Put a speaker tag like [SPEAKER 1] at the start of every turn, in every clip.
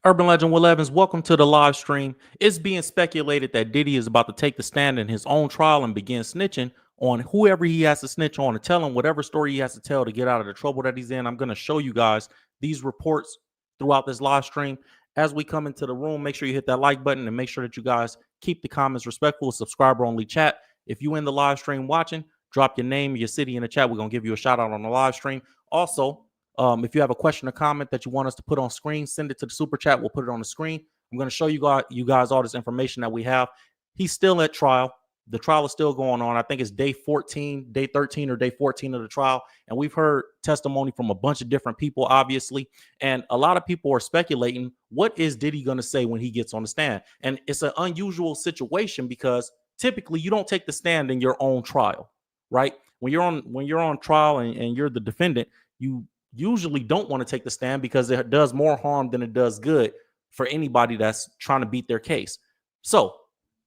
[SPEAKER 1] Urban Legend Will Evans, welcome to the live stream. It's being speculated that Diddy is about to take the stand in his own trial and begin snitching on whoever he has to snitch on and tell him whatever story he has to tell to get out of the trouble that he's in. I'm going to show you guys these reports throughout this live stream. As we come into the room, make sure you hit that like button and make sure that you guys keep the comments respectful. Subscriber only chat. If you in the live stream watching, drop your name, your city in the chat. We're going to give you a shout out on the live stream. Also, if you have a question or comment that you want us to put on screen, send it to the super chat. We'll put it on the screen. I'm going to show you guys all this information that we have. He's still at trial. The trial is still going on. I think it's day 14, day 13 or day 14 of the trial. And we've heard testimony from a bunch of different people, obviously. And a lot of people are speculating, what is Diddy going to say when he gets on the stand? And it's an unusual situation because typically you don't take the stand in your own trial, right? When you're on trial and you're the defendant, you usually don't want to take the stand because it does more harm than it does good for anybody that's trying to beat their case. So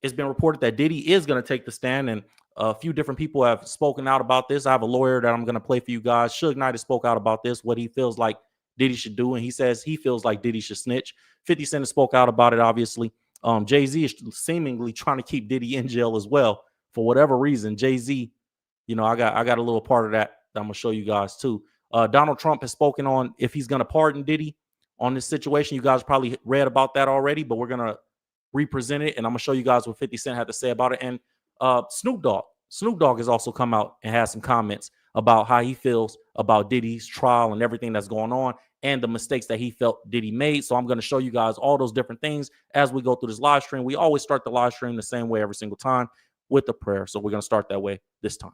[SPEAKER 1] it's been reported that Diddy is going to take the stand, and a few different people have spoken out about this. I have a lawyer that I'm going to play for you guys. Suge Knight has spoke out about this, what he feels like Diddy should do, and he says he feels like Diddy should snitch. 50 Cent has spoke out about it, obviously. Jay-Z is seemingly trying to keep Diddy in jail as well for whatever reason. Jay-Z, I got a little part of that I'm going to show you guys too. Donald Trump has spoken on if he's going to pardon Diddy on this situation. You guys probably read about that already, but we're going to represent it, and I'm going to show you guys what 50 Cent had to say about it. And Snoop Dogg has also come out and has some comments about how he feels about Diddy's trial and everything that's going on and the mistakes that he felt Diddy made. So I'm going to show you guys all those different things as we go through this live stream. We always start the live stream the same way every single time with a prayer. So we're going to start that way this time.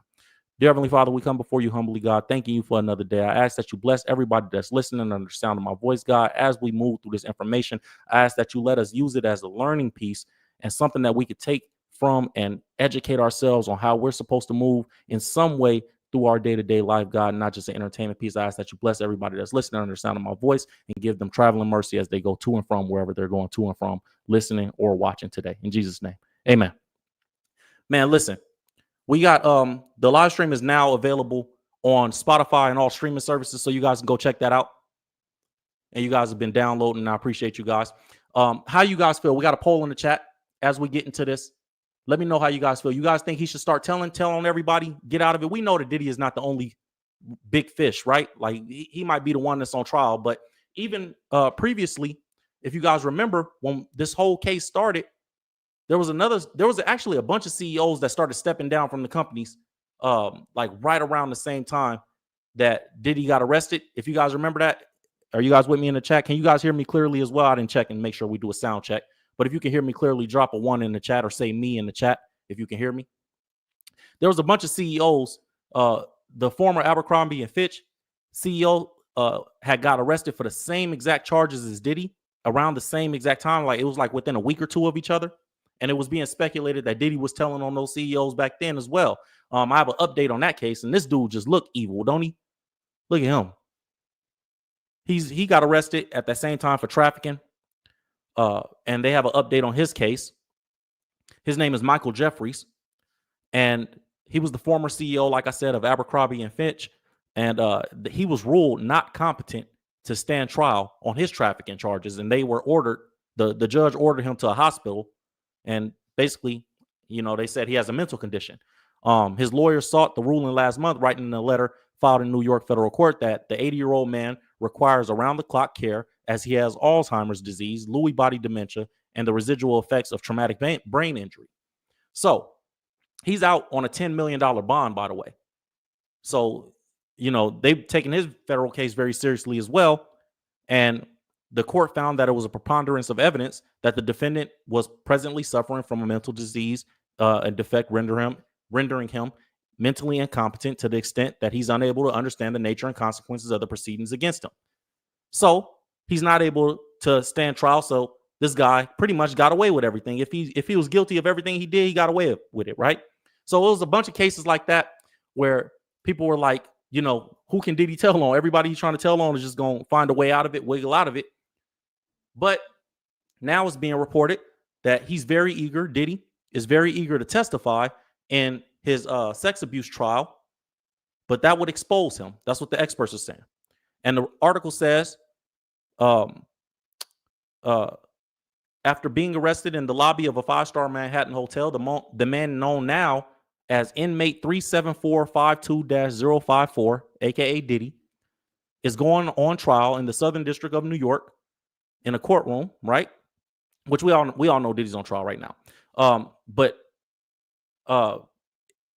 [SPEAKER 1] Dear Heavenly Father, we come before you humbly, God, thanking you for another day. I ask that you bless everybody that's listening under the sound of my voice, God. As we move through this information, I ask that you let us use it as a learning piece and something that we could take from and educate ourselves on how we're supposed to move in some way through our day-to-day life, God, not just an entertainment piece. I ask that you bless everybody that's listening under the sound of my voice and give them traveling mercy as they go to and from wherever they're going to and from, listening or watching today. In Jesus' name, amen. Man, listen. We got the live stream is now available on Spotify and all streaming services, so you guys can go check that out. And you guys have been downloading, and I appreciate you guys. How you guys feel? We got a poll in the chat as we get into this. Let me know how you guys feel. You guys think he should start telling everybody, get out of it? We know that Diddy is not the only big fish, right? Like he might be the one that's on trial, but even previously, if you guys remember when this whole case started, there was actually a bunch of CEOs that started stepping down from the companies, like right around the same time that Diddy got arrested. If you guys remember that, are you guys with me in the chat? Can you guys hear me clearly as well? I didn't check and make sure we do a sound check. But if you can hear me clearly, drop a 1 in the chat or say me in the chat if you can hear me. There was a bunch of CEOs. The former Abercrombie and Fitch CEO had got arrested for the same exact charges as Diddy around the same exact time. Like it was like within a week or two of each other. And it was being speculated that Diddy was telling on those CEOs back then as well. I have an update on that case, and this dude just looked evil, don't he? Look at him. He got arrested at that same time for trafficking. And they have an update on his case. His name is Michael Jeffries, and he was the former CEO, like I said, of Abercrombie and Fitch, and he was ruled not competent to stand trial on his trafficking charges, and they were ordered. The judge ordered him to a hospital. And basically, they said he has a mental condition. His lawyer sought the ruling last month, writing in a letter filed in New York federal court that the 80-year-old man requires around-the-clock care as he has Alzheimer's disease, Lewy body dementia, and the residual effects of traumatic brain injury. So he's out on a $10 million bond, by the way. So, they've taken his federal case very seriously as well. And the court found that it was a preponderance of evidence that the defendant was presently suffering from a mental disease and defect rendering him mentally incompetent to the extent that he's unable to understand the nature and consequences of the proceedings against him. So he's not able to stand trial. So this guy pretty much got away with everything. If he was guilty of everything he did, he got away with it, right? So it was a bunch of cases like that where people were like, who can Diddy tell on? Everybody he's trying to tell on is just going to find a way out of it, wiggle out of it. But now it's being reported that he's very eager, Diddy is very eager to testify in his sex abuse trial, but that would expose him. That's what the experts are saying. And the article says after being arrested in the lobby of a 5-star Manhattan hotel, the man known now as inmate 37452-054, aka Diddy, is going on trial in the Southern District of New York in a courtroom, right? Which we all know Diddy's on trial right now. But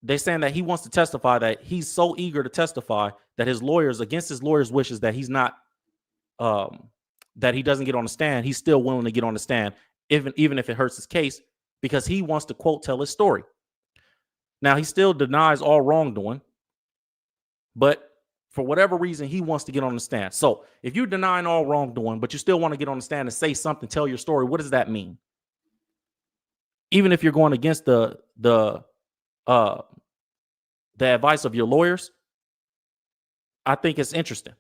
[SPEAKER 1] they're saying that he wants to testify, that he's so eager to testify that his lawyers, against his lawyers' wishes, that he's not that he doesn't get on the stand. He's still willing to get on the stand, even if it hurts his case, because he wants to, quote, tell his story. Now, he still denies all wrongdoing, but for whatever reason, he wants to get on the stand. So if you're denying all wrongdoing, but you still want to get on the stand and say something, tell your story, what does that mean? Even if you're going against the advice of your lawyers, I think it's interesting.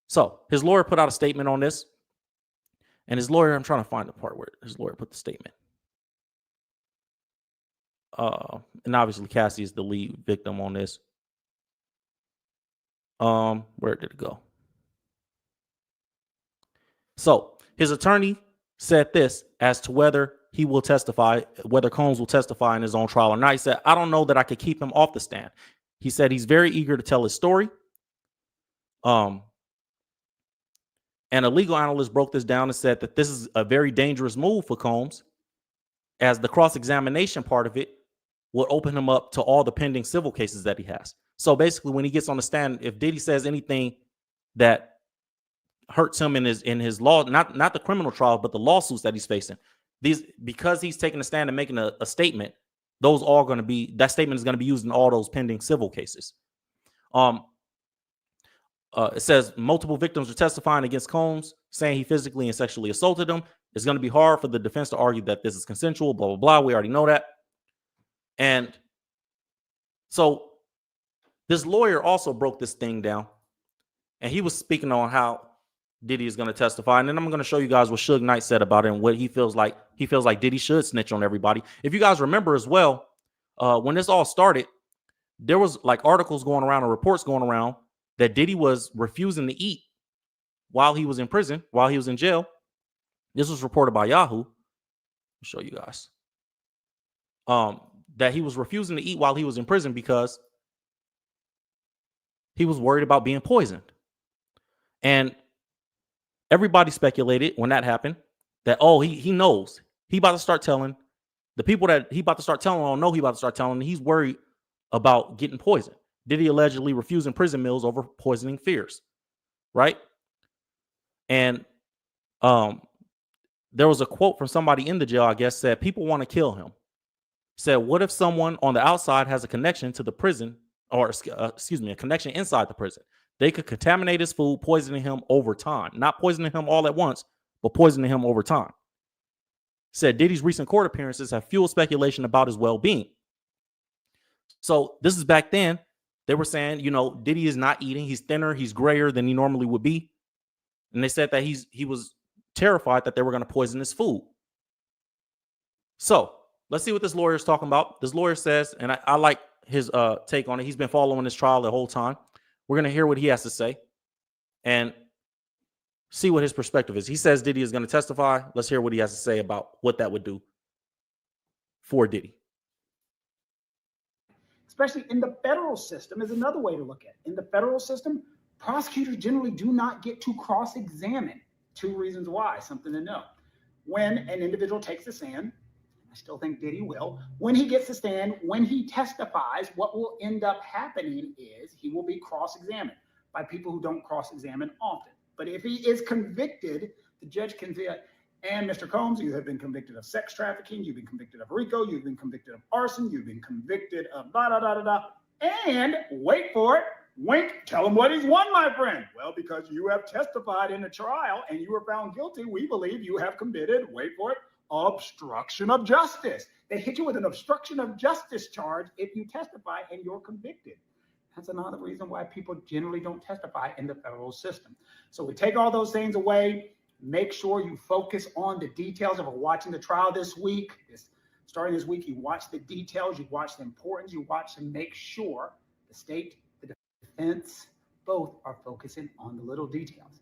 [SPEAKER 1] So his lawyer put out a statement on this, and his lawyer, I'm trying to find the part where his lawyer put the statement. And obviously Cassie is the lead victim on this. Where did it go? So his attorney said this as to whether he will testify, whether Combs will testify in his own trial or not. He said, I don't know that I could keep him off the stand. He said he's very eager to tell his story. And a legal analyst broke this down and said that this is a very dangerous move for Combs, as the cross-examination part of it will open him up to all the pending civil cases that he has. So basically, when he gets on the stand, if Diddy says anything that hurts him in his law, not the criminal trial, but the lawsuits that he's facing, because he's taking a stand and making a statement, that statement is going to be used in all those pending civil cases. It says multiple victims are testifying against Combs, saying he physically and sexually assaulted them. It's going to be hard for the defense to argue that this is consensual, blah, blah, blah. We already know that. And so this lawyer also broke this thing down, and he was speaking on how Diddy is going to testify. And then I'm going to show you guys what Suge Knight said about it and what he feels like. He feels like Diddy should snitch on everybody. If you guys remember as well, when this all started, there was like articles going around or reports going around that Diddy was refusing to eat while he was in prison, while he was in jail. This was reported by Yahoo. I'll show you guys. That he was refusing to eat while he was in prison because he was worried about being poisoned. And everybody speculated when that happened that, oh, he knows. He about to start telling. The people that he about to start telling don't know he about to start telling. He's worried about getting poisoned. Diddy allegedly refusing prison meals over poisoning fears, right? And there was a quote from somebody in the jail, I guess, said, people want to kill him. Said, what if someone on the outside has a connection to the prison, or a connection inside the prison? They could contaminate his food, poisoning him over time. Not poisoning him all at once, but poisoning him over time. Said Diddy's recent court appearances have fueled speculation about his well-being. So this is back then. They were saying, Diddy is not eating. He's thinner. He's grayer than he normally would be. And they said that he was terrified that they were going to poison his food. So let's see what this lawyer is talking about. This lawyer says, and I like his take on it. He's been following this trial the whole time. We're going to hear what he has to say and see what his perspective is. He says Diddy is going to testify. Let's hear what he has to say about what that would do for Diddy.
[SPEAKER 2] Especially in the federal system is another way to look at it. In the federal system, prosecutors generally do not get to cross-examine. 2 reasons why, something to know. When an individual takes the stand, I still think Diddy will, when he gets to stand, when he testifies, what will end up happening is he will be cross-examined by people who don't cross-examine often. But if he is convicted, the judge can say, and Mr. Combs, you have been convicted of sex trafficking, you've been convicted of RICO, you've been convicted of arson, you've been convicted of and wait for it, wink, tell him what he's won, my friend. Well, because you have testified in a trial and you were found guilty, we believe you have committed, wait for it, obstruction of justice. They hit you with an obstruction of justice charge if you testify and you're convicted. That's another reason why people generally don't testify in the federal system. So we take all those things away. Make sure you focus on the details. If we're watching the trial this week, starting this week, you watch the details, you watch the importance, you watch and make sure the state, defense, both are focusing on the little details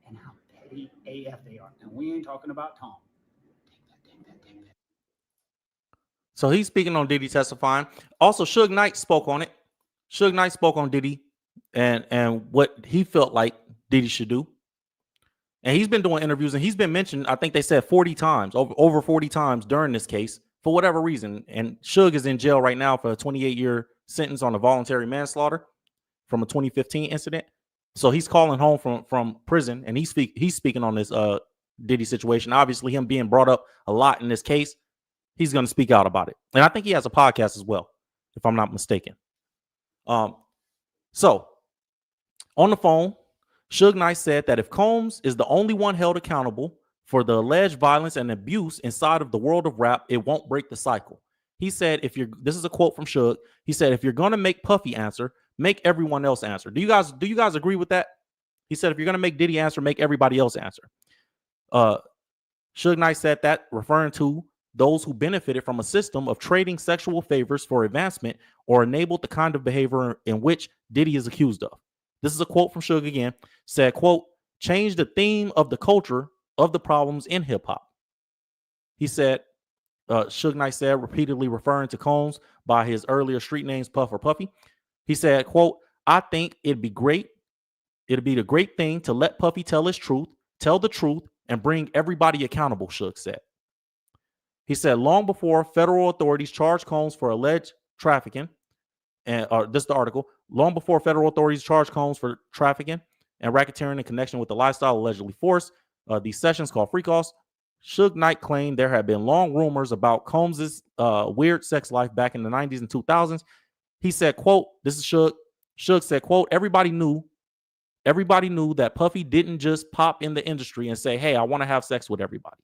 [SPEAKER 2] and how petty AF they are. And we ain't talking about Tom. Take that.
[SPEAKER 1] So he's speaking on Diddy testifying. Also, Suge Knight spoke on it. Suge Knight spoke on Diddy and what he felt like Diddy should do. And he's been doing interviews and he's been mentioned, I think they said 40 times, over 40 times during this case for whatever reason. And Suge is in jail right now for a 28-year sentence on a voluntary manslaughter from a 2015 incident. So he's calling home from prison and he's speaking on this Diddy situation. Obviously, him being brought up a lot in this case, he's going to speak out about it. And I think he has a podcast as well, if I'm not mistaken. So on the phone, Suge Knight said that if Combs is the only one held accountable for the alleged violence and abuse inside of the world of rap, it won't break the cycle. He said, this is a quote from Suge. He said, if you're going to make Puffy answer, make everyone else answer. Do you guys agree with that? He said, if you're going to make Diddy answer, make everybody else answer. Suge Knight said that, referring to those who benefited from a system of trading sexual favors for advancement or enabled the kind of behavior in which Diddy is accused of. This is a quote from Suge again. Said, quote, change the theme of the culture of the problems in hip hop. He said, Suge Knight said, repeatedly referring to Combs by his earlier street names, Puff or Puffy. He said, quote, I think it'd be the great thing to let Puffy tell the truth, and bring everybody accountable, Suge said. He said, long before federal authorities charged Combs for alleged trafficking, and this is the article, long before federal authorities charged Combs for trafficking and racketeering in connection with the lifestyle allegedly forced, these sessions called freak-offs, Suge Knight claimed there had been long rumors about Combs's weird sex life back in the 90s and 2000s. He said, quote, this is Suge. Suge said, quote, everybody knew that Puffy didn't just pop in the industry and say, hey, I want to have sex with everybody.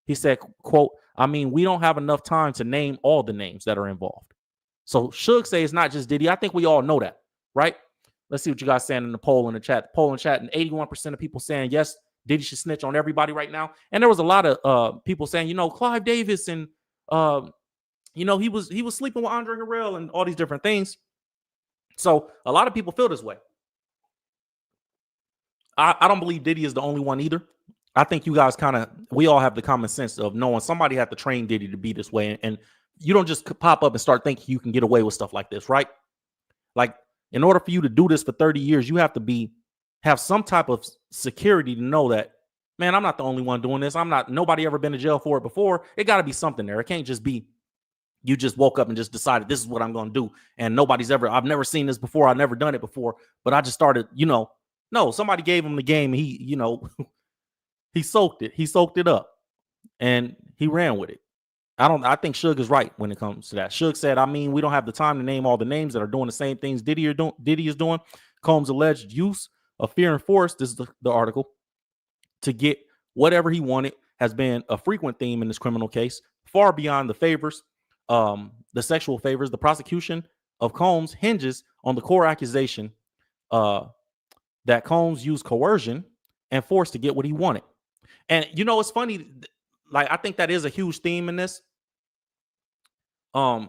[SPEAKER 1] He said, quote, I mean, we don't have enough time to name all the names that are involved. So Suge say it's not just Diddy. I think we all know that, right? Let's see what you guys saying in the poll in the chat. The poll in the chat, and 81% of people saying, yes, Diddy should snitch on everybody right now. And there was a lot of people saying, Clive Davis and, he was sleeping with Andre Harrell and all these different things. So a lot of people feel this way. I don't believe Diddy is the only one either. I think you guys we all have the common sense of knowing somebody had to train Diddy to be this way. And you don't just pop up and start thinking you can get away with stuff like this, right? Like, in order for you to do this for 30 years, you have to have some type of security to know that, man, I'm not the only one doing this. Nobody ever been to jail for it before. It got to be something there. It can't just be you just woke up and just decided this is what I'm going to do. And I've never seen this before. I've never done it before, but I just started, no, somebody gave him the game. He, he soaked it. He soaked it up and he ran with it. I think Suge is right when it comes to that. Suge said, I mean, we don't have the time to name all the names that are doing the same things Diddy is doing. Combs' alleged use of fear and force, this is the article, to get whatever he wanted has been a frequent theme in this criminal case, far beyond the favors, the sexual favors. The prosecution of Combs hinges on the core accusation that Combs used coercion and force to get what he wanted. And, it's funny, like, I think that is a huge theme in this. And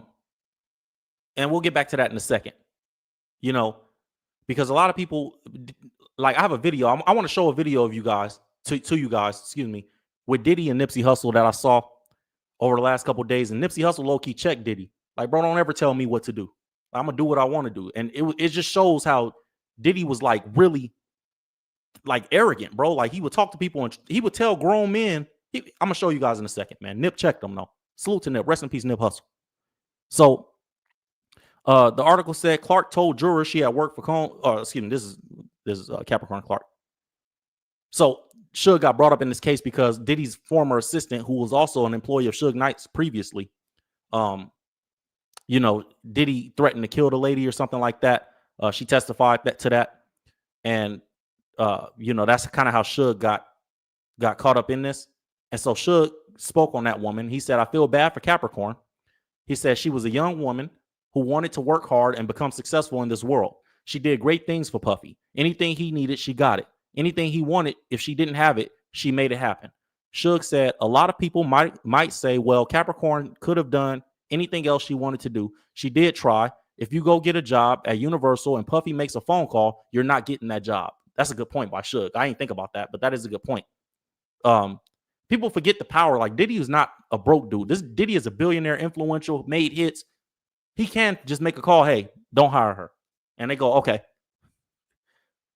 [SPEAKER 1] we'll get back to that in a second, because a lot of people, like, I have a video. I want to show a video of you guys to you guys, with Diddy and Nipsey Hussle that I saw over the last couple of days. And Nipsey Hussle low-key checked Diddy. Like, bro, don't ever tell me what to do. I'm going to do what I want to do. And it just shows how Diddy was, like, really, like, arrogant, bro. Like, he would talk to people and he would tell grown men. I'm going to show you guys in a second, man. Nip checked them, though. Salute to Nip. Rest in peace, Nip Hussle. So, the article said Clark told jurors she had worked for Combs. This is Capricorn Clark. So, Suge got brought up in this case because Diddy's former assistant, who was also an employee of Suge Knight's previously, Diddy threatened to kill the lady or something like that. She testified to that. And, that's kind of how Suge got caught up in this. And so Suge spoke on that woman. He said, I feel bad for Capricorn. He said she was a young woman who wanted to work hard and become successful in this world. She did great things for Puffy. Anything he needed, she got it. Anything he wanted, if she didn't have it, she made it happen. Suge said a lot of people might say, well, Capricorn could have done anything else she wanted to do. She did try. If you go get a job at Universal and Puffy makes a phone call, you're not getting that job. That's a good point by Suge. I didn't think about that, but that is a good point. People forget the power. Like Diddy is not a broke dude. This Diddy is a billionaire, influential, made hits. He can't just make a call. Hey, don't hire her, and they go, okay.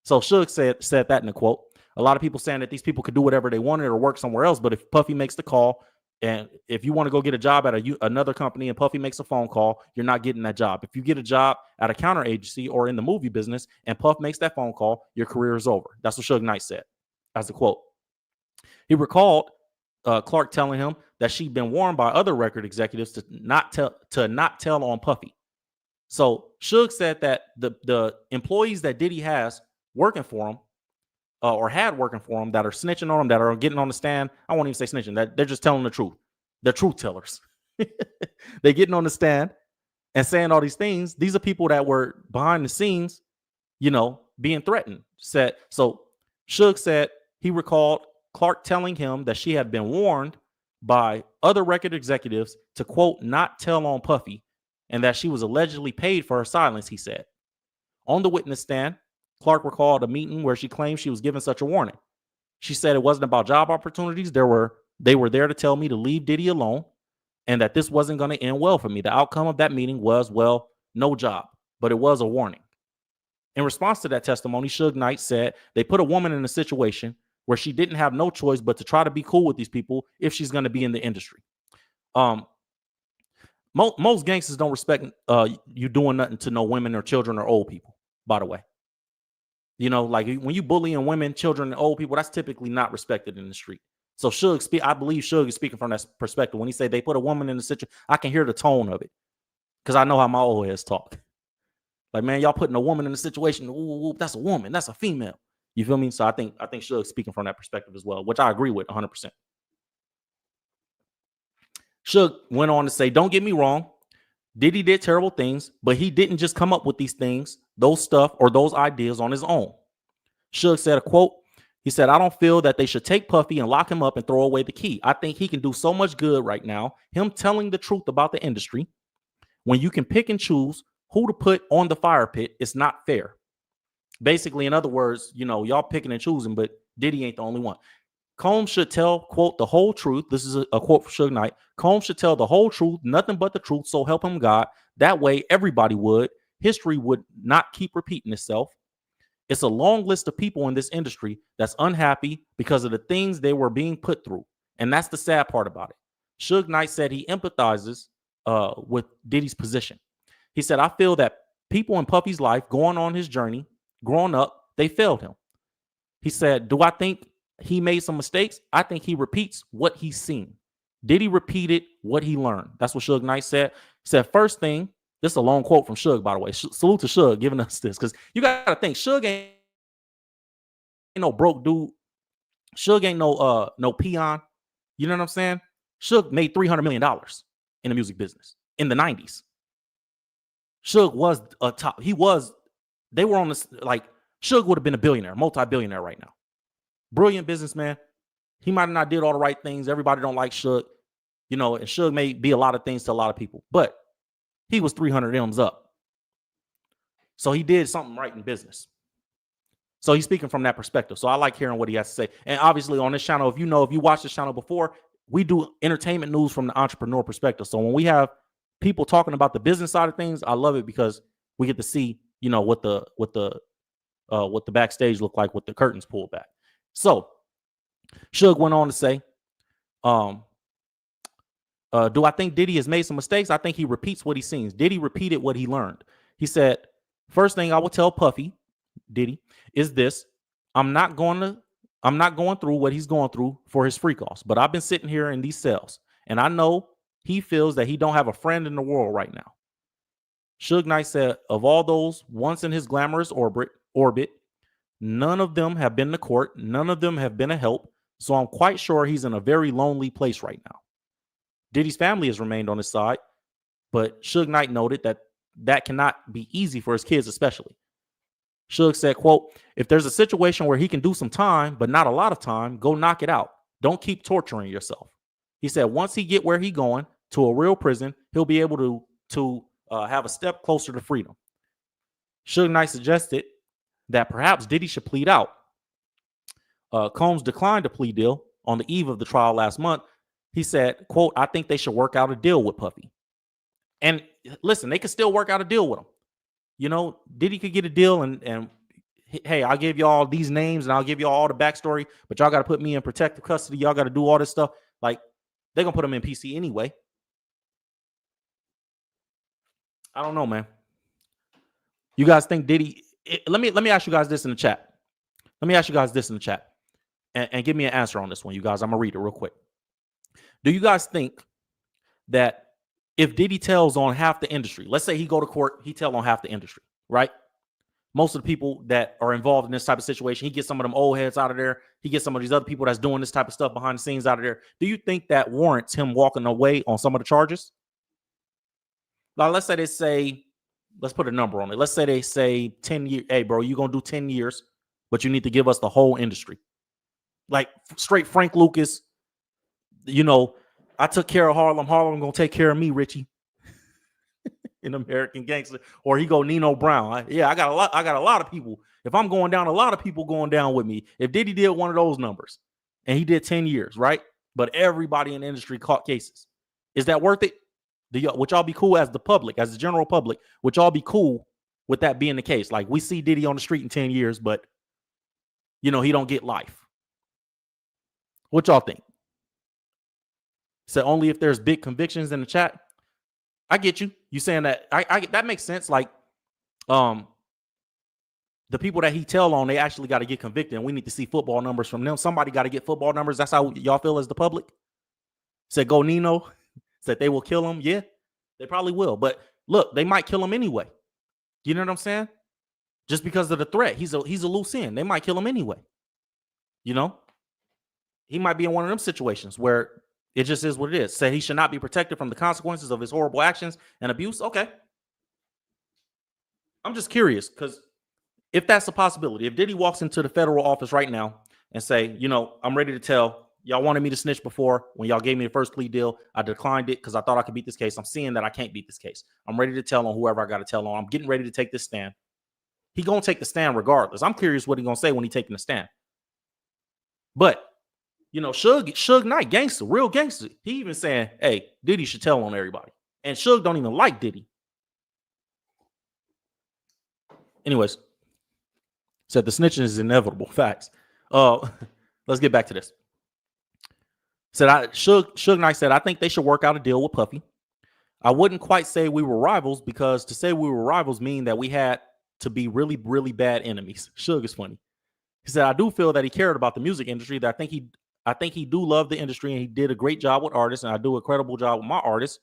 [SPEAKER 1] So Suge said that in a quote. A lot of people saying that these people could do whatever they wanted or work somewhere else, but if Puffy makes the call, and if you want to go get a job at another company and Puffy makes a phone call, you're not getting that job. If you get a job at a counter agency or in the movie business and Puff makes that phone call, your career is over. That's what Suge Knight said as a quote. He recalled Clark telling him that she'd been warned by other record executives to not tell on Puffy. So Suge said that the employees that Diddy has working for him or had working for him that are snitching on him, that are getting on the stand. I won't even say snitching, that they're just telling the truth. They're truth tellers. They're getting on the stand and saying all these things. These are people that were behind the scenes, being threatened. So Suge said he recalled Clark telling him that she had been warned by other record executives to, quote, not tell on Puffy, and that she was allegedly paid for her silence, he said. On the witness stand, Clark recalled a meeting where she claimed she was given such a warning. She said it wasn't about job opportunities. They were there to tell me to leave Diddy alone and that this wasn't going to end well for me. The outcome of that meeting was, well, no job, but it was a warning. In response to that testimony, Suge Knight said they put a woman in a situation where she didn't have no choice but to try to be cool with these people if she's going to be in the industry. Most gangsters don't respect you doing nothing to no women or children or old people, by the way. Like when you bullying women, children, and old people, that's typically not respected in the street. So I believe Suge is speaking from that perspective. When he say they put a woman in the situation, I can hear the tone of it because I know how my old heads talk. Like, man, y'all putting a woman in a situation. Ooh, that's a woman. That's a female. You feel me? So I think Suge's speaking from that perspective as well, which I agree with 100%. Suge went on to say, don't get me wrong. Diddy did terrible things, but he didn't just come up with these things, those stuff, or those ideas on his own. Suge said a quote. He said, I don't feel that they should take Puffy and lock him up and throw away the key. I think he can do so much good right now. Him telling the truth about the industry. When you can pick and choose who to put on the fire pit, it's not fair. Basically, in other words, y'all picking and choosing, but Diddy ain't the only one. Combs should tell, quote, the whole truth. This is a quote from Suge Knight. Combs should tell the whole truth, nothing but the truth, so help him God. That way, everybody would. History would not keep repeating itself. It's a long list of people in this industry that's unhappy because of the things they were being put through. And that's the sad part about it. Suge Knight said he empathizes with Diddy's position. He said, I feel that people in Puffy's life going on his journey, growing up, they failed him. He said, do I think he made some mistakes? I think he repeats what he's seen. Diddy repeated what he learned. That's what Suge Knight said. He said, first thing, this is a long quote from Suge, by the way. Salute to Suge giving us this, because you got to think, Suge ain't no broke dude. Suge ain't no peon. You know what I'm saying? Suge made $300 million in the music business in the 90s. Suge was a top. They were on this, like, Suge would have been a billionaire, multi-billionaire right now. Brilliant businessman. He might have not did all the right things. Everybody don't like Suge, and Suge may be a lot of things to a lot of people, but he was 300 M's up. So he did something right in business. So he's speaking from that perspective. So I like hearing what he has to say. And obviously on this channel, if you watched this channel before, we do entertainment news from the entrepreneur perspective. So when we have people talking about the business side of things, I love it because we get to see, what the backstage look like with the curtains pulled back. So Suge went on to say, do I think Diddy has made some mistakes? I think he repeats what he sees. Diddy repeated what he learned. He said, first thing I would tell Puffy, Diddy, is this. I'm not going through what he's going through for his free costs, but I've been sitting here in these cells, and I know he feels that he don't have a friend in the world right now. Suge Knight said, of all those once in his glamorous orbit, none of them have been to court. None of them have been a help. So I'm quite sure he's in a very lonely place right now. Diddy's family has remained on his side, but Suge Knight noted that cannot be easy for his kids, especially. Suge said, quote, if there's a situation where he can do some time, but not a lot of time, go knock it out. Don't keep torturing yourself. He said, once he get where he going to a real prison, he'll be able to have a step closer to freedom. Suge Knight suggested that perhaps Diddy should plead out. Combs declined a plea deal on the eve of the trial last month, he said, quote, I think they should work out a deal with Puffy. And listen, they could still work out a deal with him. You know, Diddy could get a deal and hey, I'll give y'all these names and I'll give y'all all the backstory, but y'all got to put me in protective custody. Y'all got to do all this stuff. Like, they're going to put him in PC anyway. I don't know, man. You guys think Diddy... Let me ask you guys this in the chat. Let me ask you guys this in the chat. And give me an answer on this one, you guys. I'm going to read it real quick. Do you guys think that if Diddy tells on half the industry, let's say he go to court, he tell on half the industry, right? Most of the people that are involved in this type of situation, he gets some of them old heads out of there. He gets some of these other people that's doing this type of stuff behind the scenes out of there. Do you think that warrants him walking away on some of the charges? Like, let's say they say, let's put a number on it. Let's say they say 10 years. Hey, bro, you're going to do 10 years, but you need to give us the whole industry. Like straight Frank Lucas, you know, I took care of Harlem. Harlem going to take care of me, Richie. In American Gangster, or he go Nino Brown. I got a lot of people. If I'm going down, a lot of people going down with me. If Diddy did one of those numbers and he did 10 years, right? But everybody in the industry caught cases. Is that worth it? Would y'all be cool as the public, as the general public? Would y'all be cool with that being the case? Like, we see Diddy on the street in 10 years, but you know, he don't get life. What y'all think? So only if there's big convictions in the chat. I get you. You saying that that makes sense. Like, the people that he tell on, they actually got to get convicted, and we need to see football numbers from them. Somebody got to get football numbers. That's how y'all feel as the public. Said go Nino. Said they will kill him. Yeah, they probably will. But look, they might kill him anyway. You know what I'm saying? Just because of the threat, he's a loose end. They might kill him anyway. You know, he might be in one of them situations where it just is what it is. Say he should not be protected from the consequences of his horrible actions and abuse. Okay. I'm just curious, because if that's a possibility, if Diddy walks into the federal office right now and say, you know, I'm ready to tell, y'all wanted me to snitch before when y'all gave me the first plea deal. I declined it because I thought I could beat this case. I'm seeing that I can't beat this case. I'm ready to tell on whoever I got to tell on. I'm getting ready to take this stand. He going to take the stand regardless. I'm curious what he going to say when he taking the stand. But you know, Suge Knight, gangster, real gangster. He even saying, hey, Diddy should tell on everybody. And Suge don't even like Diddy. Anyways, said the snitching is inevitable. Facts. Let's get back to this. Said Suge Knight said, I think they should work out a deal with Puffy. I wouldn't quite say we were rivals, because to say we were rivals mean that we had to be really, really bad enemies. Suge is funny. He said, I do feel that he cared about the music industry. That I think he do love the industry, and he did a great job with artists, and I do a credible job with my artists.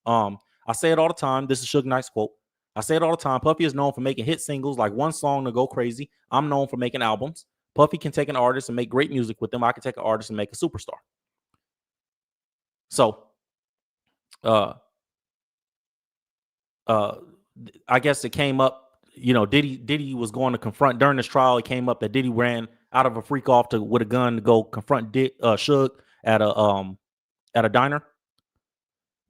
[SPEAKER 1] I say it all the time. This is Suge Knight's quote. I say it all the time. Puffy is known for making hit singles, like one song to go crazy. I'm known for making albums. Puffy can take an artist and make great music with them. I can take an artist and make a superstar. So, I guess it came up, you know, Diddy was going to confront during this trial. It came up that Diddy ran out of a freak off with a gun to go confront Suge at a diner.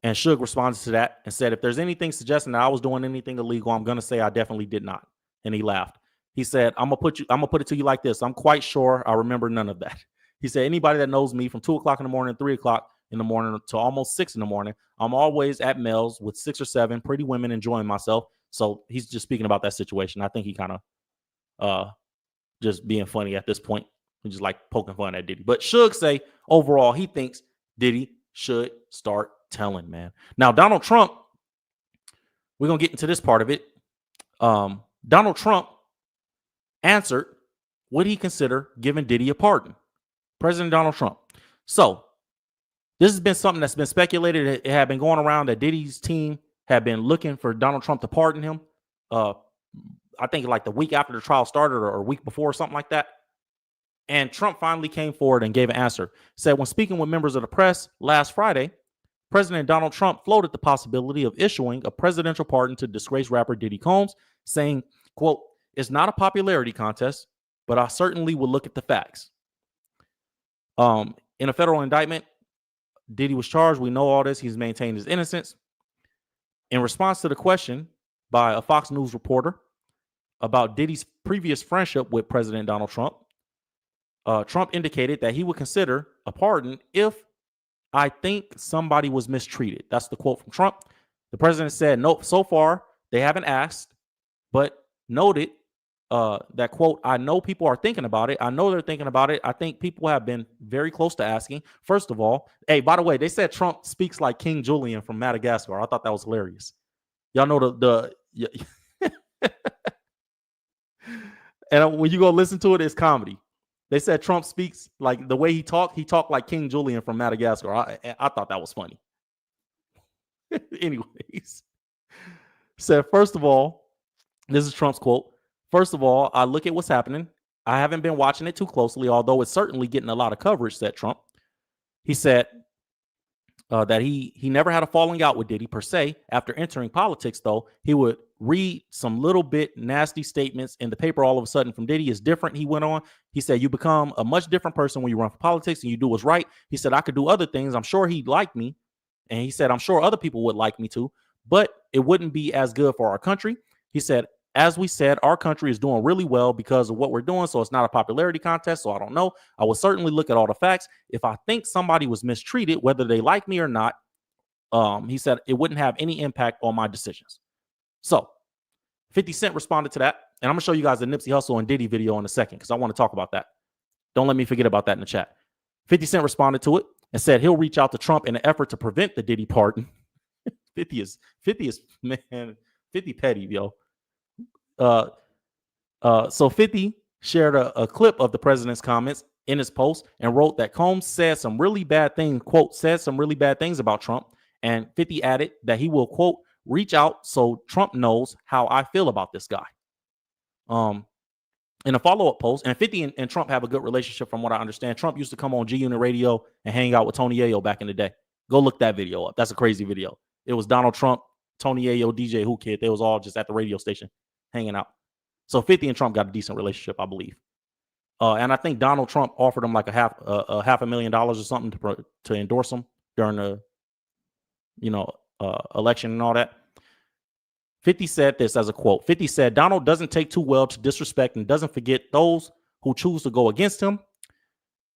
[SPEAKER 1] And Suge responded to that and said, if there's anything suggesting that I was doing anything illegal, I'm going to say I definitely did not. And he laughed. He said, I'm going to put it to you like this. I'm quite sure I remember none of that. He said, anybody that knows me from 2 o'clock in the morning, 3 o'clock in the morning to almost 6 in the morning, I'm always at Mel's with 6 or 7 pretty women enjoying myself. So he's just speaking about that situation. I think he kind of just being funny at this point. Just like poking fun at Diddy. But Suge say overall he thinks Diddy should start telling, man. Now, Donald Trump, we're going to get into this part of it. Donald Trump answered, would he consider giving Diddy a pardon? President Donald Trump. So this has been something that's been speculated. It had been going around that Diddy's team had been looking for Donald Trump to pardon him. I think like the week after the trial started or a week before or something like that. And Trump finally came forward and gave an answer. Said when speaking with members of the press last Friday, President Donald Trump floated the possibility of issuing a presidential pardon to disgraced rapper Diddy Combs, saying, quote, it's not a popularity contest, but I certainly will look at the facts. In a federal indictment, Diddy was charged. We know all this. He's maintained his innocence. In response to the question by a Fox News reporter about Diddy's previous friendship with President Donald Trump, Trump indicated that he would consider a pardon if I think somebody was mistreated. That's the quote from Trump. The president said, nope, so far they haven't asked, but noted that, quote, I know people are thinking about it. I know they're thinking about it. I think people have been very close to asking. First of all, hey, by the way, they said Trump speaks like King Julian from Madagascar. I thought that was hilarious. Y'all know and when you go listen to it, it's comedy. They said Trump speaks like the way he talked like King Julian from Madagascar. I thought that was funny. Anyways, said, first of all, this is Trump's quote. First of all, I look at what's happening. I haven't been watching it too closely, although it's certainly getting a lot of coverage, said Trump. He said that he never had a falling out with Diddy per se. After entering politics, though, he would read some little bit nasty statements in the paper all of a sudden from Diddy. Is different, he went on. He said, you become a much different person when you run for politics and you do what's right. He said, I could do other things. I'm sure he'd like me. And he said, I'm sure other people would like me too, but it wouldn't be as good for our country. He said, as we said, our country is doing really well because of what we're doing. So it's not a popularity contest. So I don't know. I will certainly look at all the facts. If I think somebody was mistreated, whether they like me or not, he said it wouldn't have any impact on my decisions. So 50 Cent responded to that. And I'm going to show you guys the Nipsey Hussle and Diddy video in a second because I want to talk about that. Don't let me forget about that in the chat. 50 Cent responded to it and said he'll reach out to Trump in an effort to prevent the Diddy pardon. 50 is man, 50 petty, yo. So 50 shared a clip of the president's comments in his post and wrote that Combs said some really bad things, quote, said some really bad things about Trump. And 50 added that he will, quote, reach out so Trump knows how I feel about this guy. In a follow-up post, and 50 and Trump have a good relationship from what I understand. Trump used to come on G Unit Radio and hang out with Tony Ayo back in the day. Go look that video up. That's a crazy video. It was Donald Trump, Tony Ayo, DJ Who Kid. They was all just at the radio station hanging out. So 50 and Trump got a decent relationship, I believe. And I think Donald Trump offered him like a half $500,000 or something to endorse him during the, election and all that. 50 said this as a quote. 50 said, Donald doesn't take too well to disrespect and doesn't forget those who choose to go against him.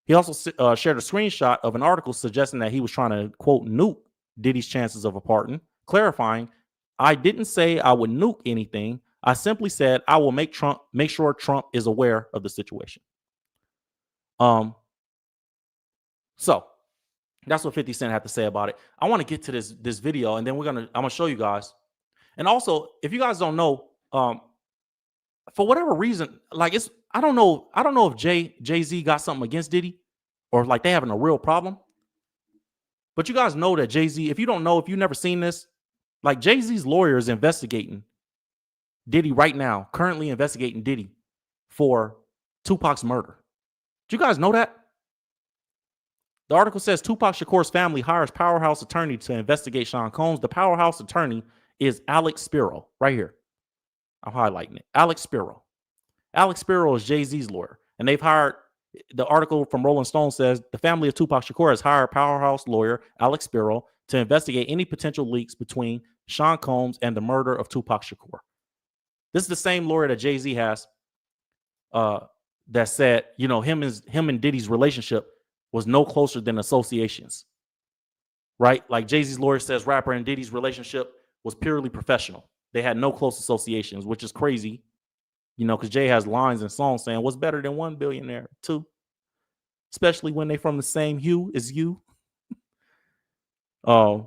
[SPEAKER 1] He also shared a screenshot of an article suggesting that he was trying to, quote, nuke Diddy's chances of a pardon, clarifying, I didn't say I would nuke anything. I simply said I will make sure Trump is aware of the situation. So that's what 50 Cent had to say about it. I want to get to this video, and then I'm gonna show you guys. And also, if you guys don't know, for whatever reason, like I don't know if Jay-Z got something against Diddy or like they having a real problem. But you guys know that Jay-Z, if you don't know, if you've never seen this, like Jay-Z's lawyer is investigating Diddy right now, currently investigating Diddy for Tupac's murder. Do you guys know that? The article says Tupac Shakur's family hires powerhouse attorney to investigate Sean Combs. The powerhouse attorney is Alex Spiro, right here. I'm highlighting it. Alex Spiro. Alex Spiro is Jay-Z's lawyer. And they've hired, the article from Rolling Stone says, the family of Tupac Shakur has hired powerhouse lawyer Alex Spiro to investigate any potential leaks between Sean Combs and the murder of Tupac Shakur. This is the same lawyer that Jay-Z has that said, him and Diddy's relationship was no closer than associations, right? Like Jay-Z's lawyer says rapper and Diddy's relationship was purely professional. They had no close associations, which is crazy, because Jay has lines and songs saying, what's better than one billionaire? Two, especially when they from the same hue as you. And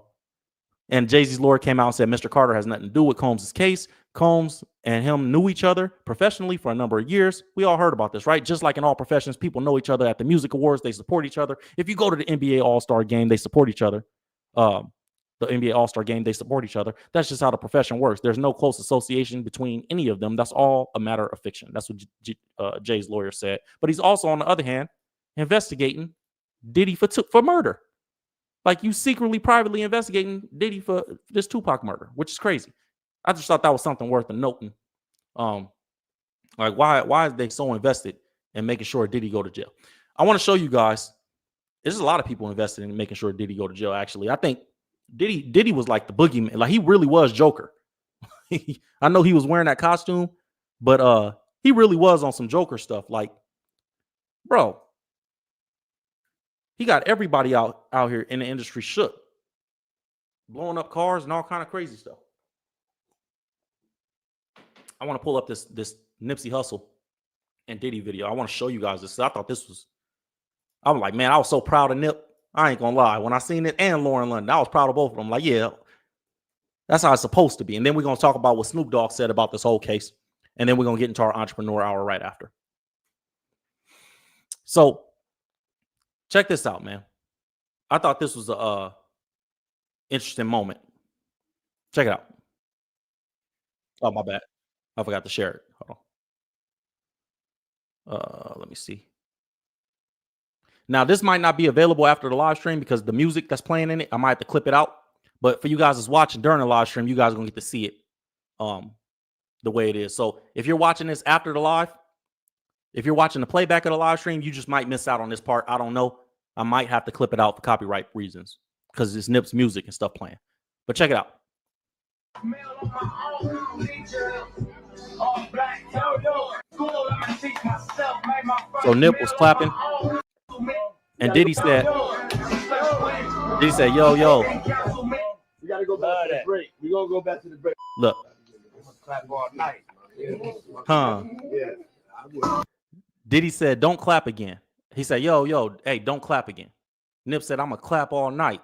[SPEAKER 1] Jay-Z's lawyer came out and said, Mr. Carter has nothing to do with Combs' case. Combs and him knew each other professionally for a number of years. We all heard about this, right? Just like in all professions, people know each other at the music awards. They support each other. If you go to the NBA All-Star game, they support each other. The NBA All-Star game, they support each other. That's just how the profession works. There's no close association between any of them. That's all a matter of fiction. That's what Jay's lawyer said. But he's also, on the other hand, investigating Diddy for murder. Like, you secretly, privately investigating Diddy for this Tupac murder, which is crazy. I just thought that was something worth noting. Like, why are they so invested in making sure Diddy go to jail? I want to show you guys. There's a lot of people invested in making sure Diddy go to jail, actually. I think Diddy was like the boogeyman. Like, he really was Joker. I know he was wearing that costume, but he really was on some Joker stuff. Like, bro, He got everybody out here in the industry shook, blowing up cars and all kind of crazy stuff. I want to pull up this Nipsey Hussle and Diddy video. I want to show you guys this. I thought this was, I was like, man, I was so proud of Nip. I ain't gonna lie. When I seen it and Lauren London, I was proud of both of them. Like, yeah, that's how it's supposed to be. And then we're gonna talk about what Snoop Dogg said about this whole case. And then we're gonna get into our entrepreneur hour right after. So check this out, man. I thought this was a interesting moment. Check it out. Oh, my bad. I forgot to share it. Hold on. Let me see. Now, this might not be available after the live stream because the music that's playing in it, I might have to clip it out. But for you guys that's watching during the live stream, you guys are gonna get to see it the way it is. So if you're watching this after the live, if you're watching the playback of the live stream, you just might miss out on this part. I don't know. I might have to clip it out for copyright reasons because it's Nip's music and stuff playing. But check it out. So Nip was clapping, and Diddy said, yo, yo.
[SPEAKER 3] We gotta go back to the break. We're gonna go back to the break.
[SPEAKER 1] Look.
[SPEAKER 3] Clap all night.
[SPEAKER 1] Huh.
[SPEAKER 3] Yeah.
[SPEAKER 1] Diddy said, don't clap again. He said, yo, hey, don't clap again. Nip said, I'm gonna clap all night.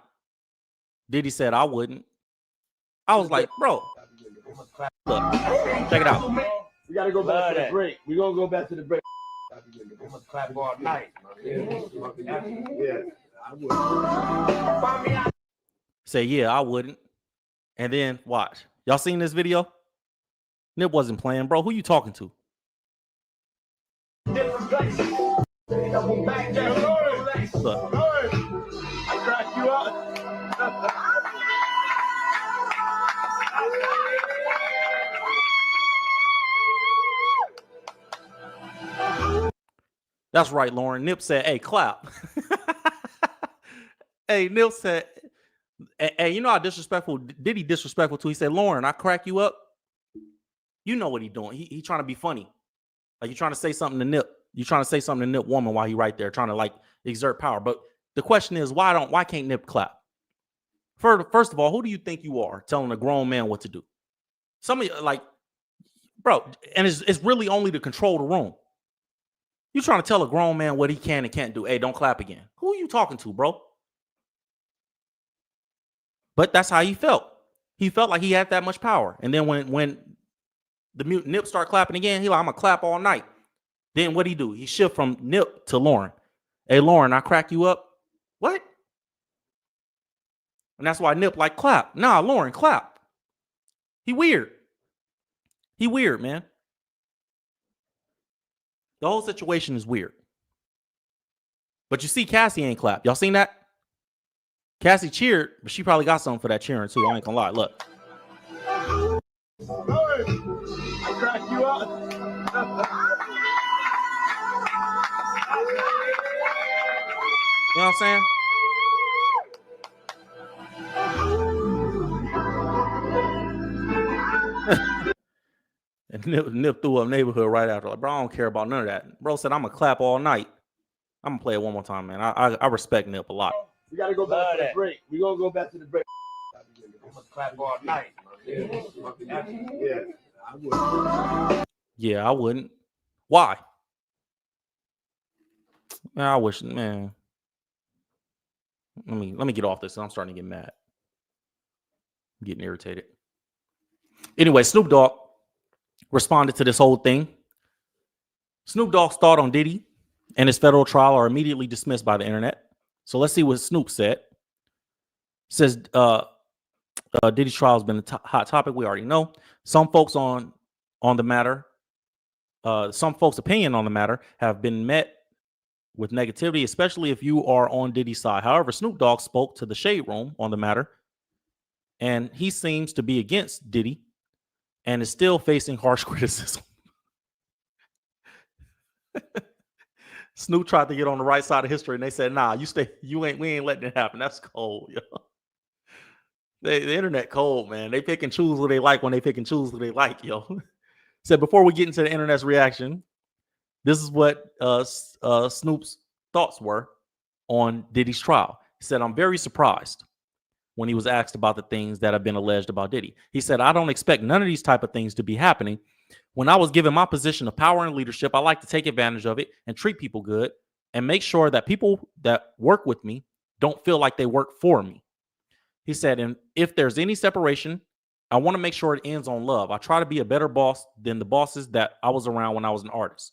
[SPEAKER 1] Diddy said, I wouldn't. I was like, bro, look, check it out.
[SPEAKER 3] We gotta go back to the break. We're gonna go back to the break. I'm gonna clap all night. Yeah. I would.
[SPEAKER 1] Say, yeah, I wouldn't. And then watch. Y'all seen this video? Nip wasn't playing, bro. Who you talking to?
[SPEAKER 3] Look. I crack you up.
[SPEAKER 1] That's right, Lauren. Nip said, hey, clap. Hey, Nip said, hey, you know how disrespectful Diddy disrespectful too? He said, Lauren, I crack you up. You know what he doing. He trying to be funny. Like, you're trying to say something to Nip. You're trying to say something to Nip woman while he right there trying to like exert power. But the question is, why can't Nip clap? First of all, who do you think you are telling a grown man what to do? Some of you, like, bro, and it's really only to control the room. You trying to tell a grown man what he can and can't do. Hey, don't clap again. Who are you talking to, bro? But that's how he felt. He felt like he had that much power. And then when the Nip start clapping again, he like, I'm gonna clap all night. Then what he do? He shift from Nip to Lauren. Hey, Lauren, I crack you up. What? And that's why Nip like clap. Nah, Lauren, clap. He weird. He weird, man. The whole situation is weird. But you see Cassie ain't clap. Y'all seen that? Cassie cheered, but she probably got something for that cheering too. I ain't gonna lie. Look.
[SPEAKER 3] I crack you up.
[SPEAKER 1] You know what I'm saying? And Nip threw up neighborhood right after. Like, bro, I don't care about none of that. Bro said, I'm gonna clap all night. I'm gonna play it one more time, man. I respect Nip a lot.
[SPEAKER 3] We gotta go back to the break. We're gonna go back to the break. I'm gonna clap all night. Yeah. I would.
[SPEAKER 1] Yeah, I wouldn't. Why? Man, I wish, man. Let me get off this. I'm starting to get mad. I'm getting irritated. Anyway, Snoop Dogg responded to this whole thing. Snoop Dogg's thought on Diddy and his federal trial are immediately dismissed by the internet. So let's see what Snoop said. Says Diddy's trial has been a hot topic. We already know. Some folks on the matter, some folks' opinion on the matter have been met with negativity, especially if you are on Diddy's side. However, Snoop Dogg spoke to the Shade Room on the matter, and he seems to be against Diddy and is still facing harsh criticism. Snoop tried to get on the right side of history, and they said, "Nah, we ain't letting it happen." That's cold, yo. The internet cold, man. They pick and choose what they like when they pick and choose what they like, yo. Said before we get into the internet's reaction, this is what Snoop's thoughts were. on Diddy's trial. He said, I'm very surprised when he was asked about the things that have been alleged about Diddy. He said, I don't expect none of these type of things to be happening. When I was given my position of power and leadership, I like to take advantage of it and treat people good and make sure that people that work with me don't feel like they work for me. He said, and if there's any separation, I want to make sure it ends on love. I try to be a better boss than the bosses that I was around when I was an artist.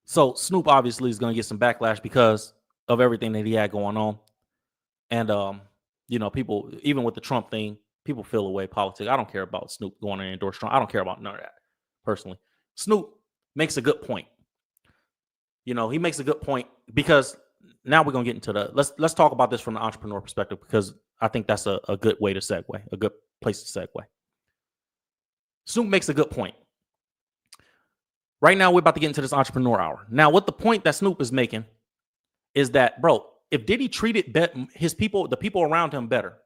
[SPEAKER 1] So Snoop obviously is going to get some backlash because of everything that he had going on. And, you know, people, even with the Trump thing, people feel away politics. I don't care about Snoop going to endorse Trump. I don't care about none of that, personally. Snoop makes a good point. You know, he makes a good point because now we're going to get into let's talk about this from the entrepreneur perspective, because I think that's a good way to segue, a good place to segue. Snoop makes a good point. Right now, we're about to get into this entrepreneur hour. Now, what the point that Snoop is making is that, bro, if Diddy treated his people, the people around him better,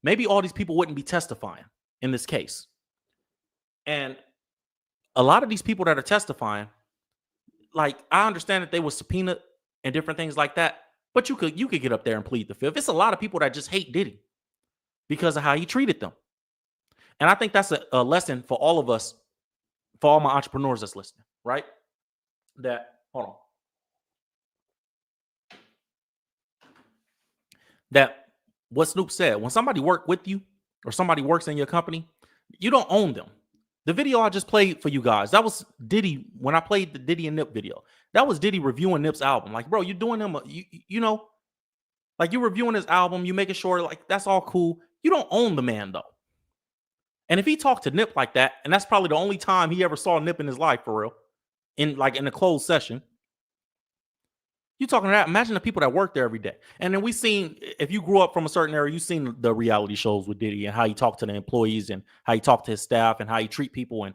[SPEAKER 1] maybe all these people wouldn't be testifying in this case. And a lot of these people that are testifying, like, I understand that they were subpoenaed and different things like that, but you could get up there and plead the fifth. It's a lot of people that just hate Diddy because of how he treated them. And I think that's a lesson for all of us, for all my entrepreneurs that's listening, right? That what Snoop said, when somebody works with you or somebody works in your company, you don't own them. The video I just played for you guys, that was Diddy. When I played the Diddy and Nip video, that was Diddy reviewing Nip's album. Like, bro, you're doing him, you know, like, you're reviewing his album, you making sure, like, that's all cool. You don't own the man, though. And if he talked to Nip like that, and that's probably the only time he ever saw Nip in his life, for real, in a closed session, you talking to that? Imagine the people that work there every day. And then we seen, if you grew up from a certain area, you've seen the reality shows with Diddy and how he talked to the employees and how he talked to his staff and how he treat people. And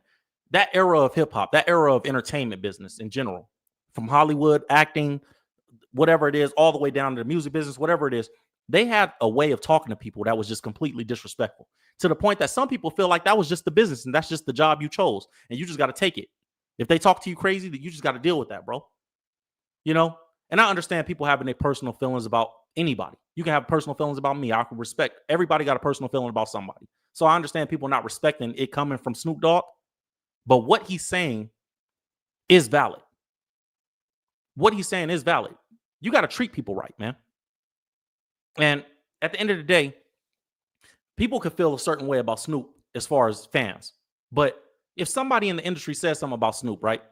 [SPEAKER 1] that era of hip hop, that era of entertainment business in general, from Hollywood, acting, whatever it is, all the way down to the music business, whatever it is, they had a way of talking to people that was just completely disrespectful, to the point that some people feel like that was just the business and that's just the job you chose and you just got to take it. If they talk to you crazy, that you just got to deal with that, bro. You know? And I understand people having their personal feelings about anybody. You can have personal feelings about me. I can respect. Everybody got a personal feeling about somebody. So I understand people not respecting it coming from Snoop Dogg. But what he's saying is valid. What he's saying is valid. You got to treat people right, man. And at the end of the day, people could feel a certain way about Snoop as far as fans. But if somebody in the industry says something about Snoop, right?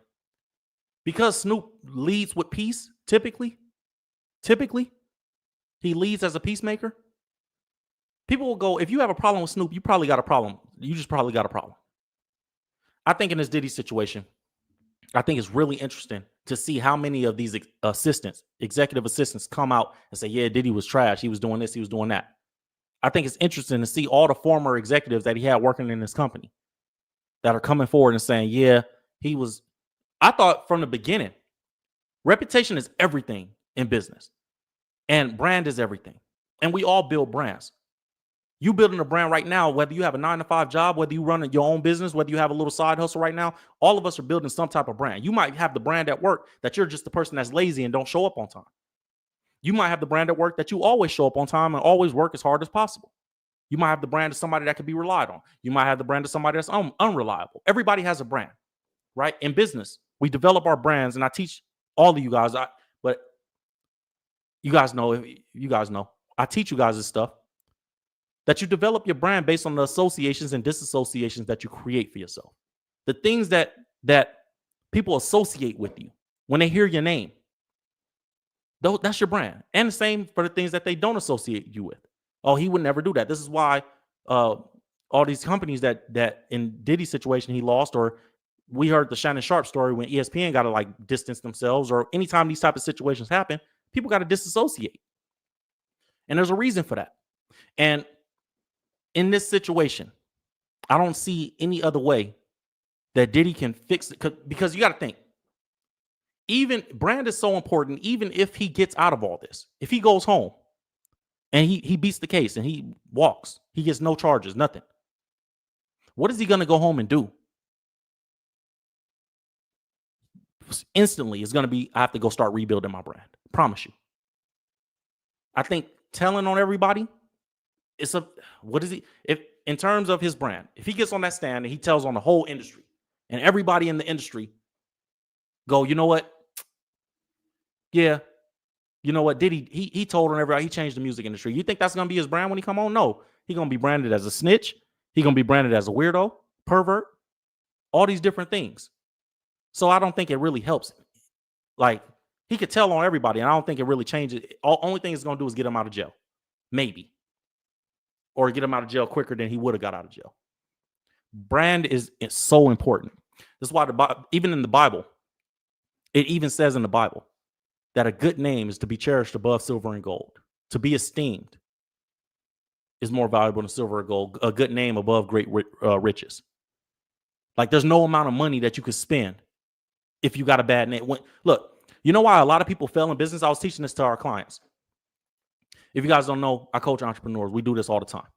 [SPEAKER 1] Because Snoop leads with peace, typically, he leads as a peacemaker. People will go, if you have a problem with Snoop, you probably got a problem. You just probably got a problem. I think in this Diddy situation, I think it's really interesting to see how many of these executive assistants come out and say, yeah, Diddy was trash. He was doing this, he was doing that. I think it's interesting to see all the former executives that he had working in his company that are coming forward and saying, yeah, he was. I thought from the beginning, reputation is everything in business and brand is everything. And we all build brands. You building a brand right now, whether you have a 9-to-5 job, whether you run your own business, whether you have a little side hustle right now, all of us are building some type of brand. You might have the brand at work that you're just the person that's lazy and don't show up on time. You might have the brand at work that you always show up on time and always work as hard as possible. You might have the brand of somebody that can be relied on. You might have the brand of somebody that's unreliable. Everybody has a brand, right? In business, we develop our brands, and I teach all of you guys, but you guys know, I teach you guys this stuff, that you develop your brand based on the associations and disassociations that you create for yourself. The things that people associate with you when they hear your name, that's your brand. And the same for the things that they don't associate you with. Oh, he would never do that. This is why all these companies that in Diddy's situation he lost, or we heard the Shannon Sharp story when ESPN got to like distance themselves, or anytime these type of situations happen, people got to disassociate. And there's a reason for that. And in this situation, I don't see any other way that Diddy can fix it, because you got to think, even brand is so important. Even if he gets out of all this, if he goes home and he beats the case and he walks, he gets no charges, nothing. What is he going to go home and do? instantly is going to be, I have to go start rebuilding my brand. Promise you. I think telling on everybody, what is he? If in terms of his brand, if he gets on that stand and he tells on the whole industry and everybody in the industry go, you know what? Yeah. You know what? Diddy, he told on everybody, he changed the music industry. You think that's going to be his brand when he come on? No. He's going to be branded as a snitch. He's going to be branded as a weirdo, pervert, all these different things. So I don't think it really helps him. Like, he could tell on everybody, and I don't think it really changes. Only thing it's going to do is get him out of jail. Maybe. Or get him out of jail quicker than he would have got out of jail. Brand is so important. That's why even in the Bible, it even says in the Bible that a good name is to be cherished above silver and gold. To be esteemed is more valuable than silver or gold. A good name above great riches. Like, there's no amount of money that you could spend if you got a bad name. Look, you know why a lot of people fail in business? I was teaching this to our clients. If you guys don't know, I coach entrepreneurs. We do this all the time.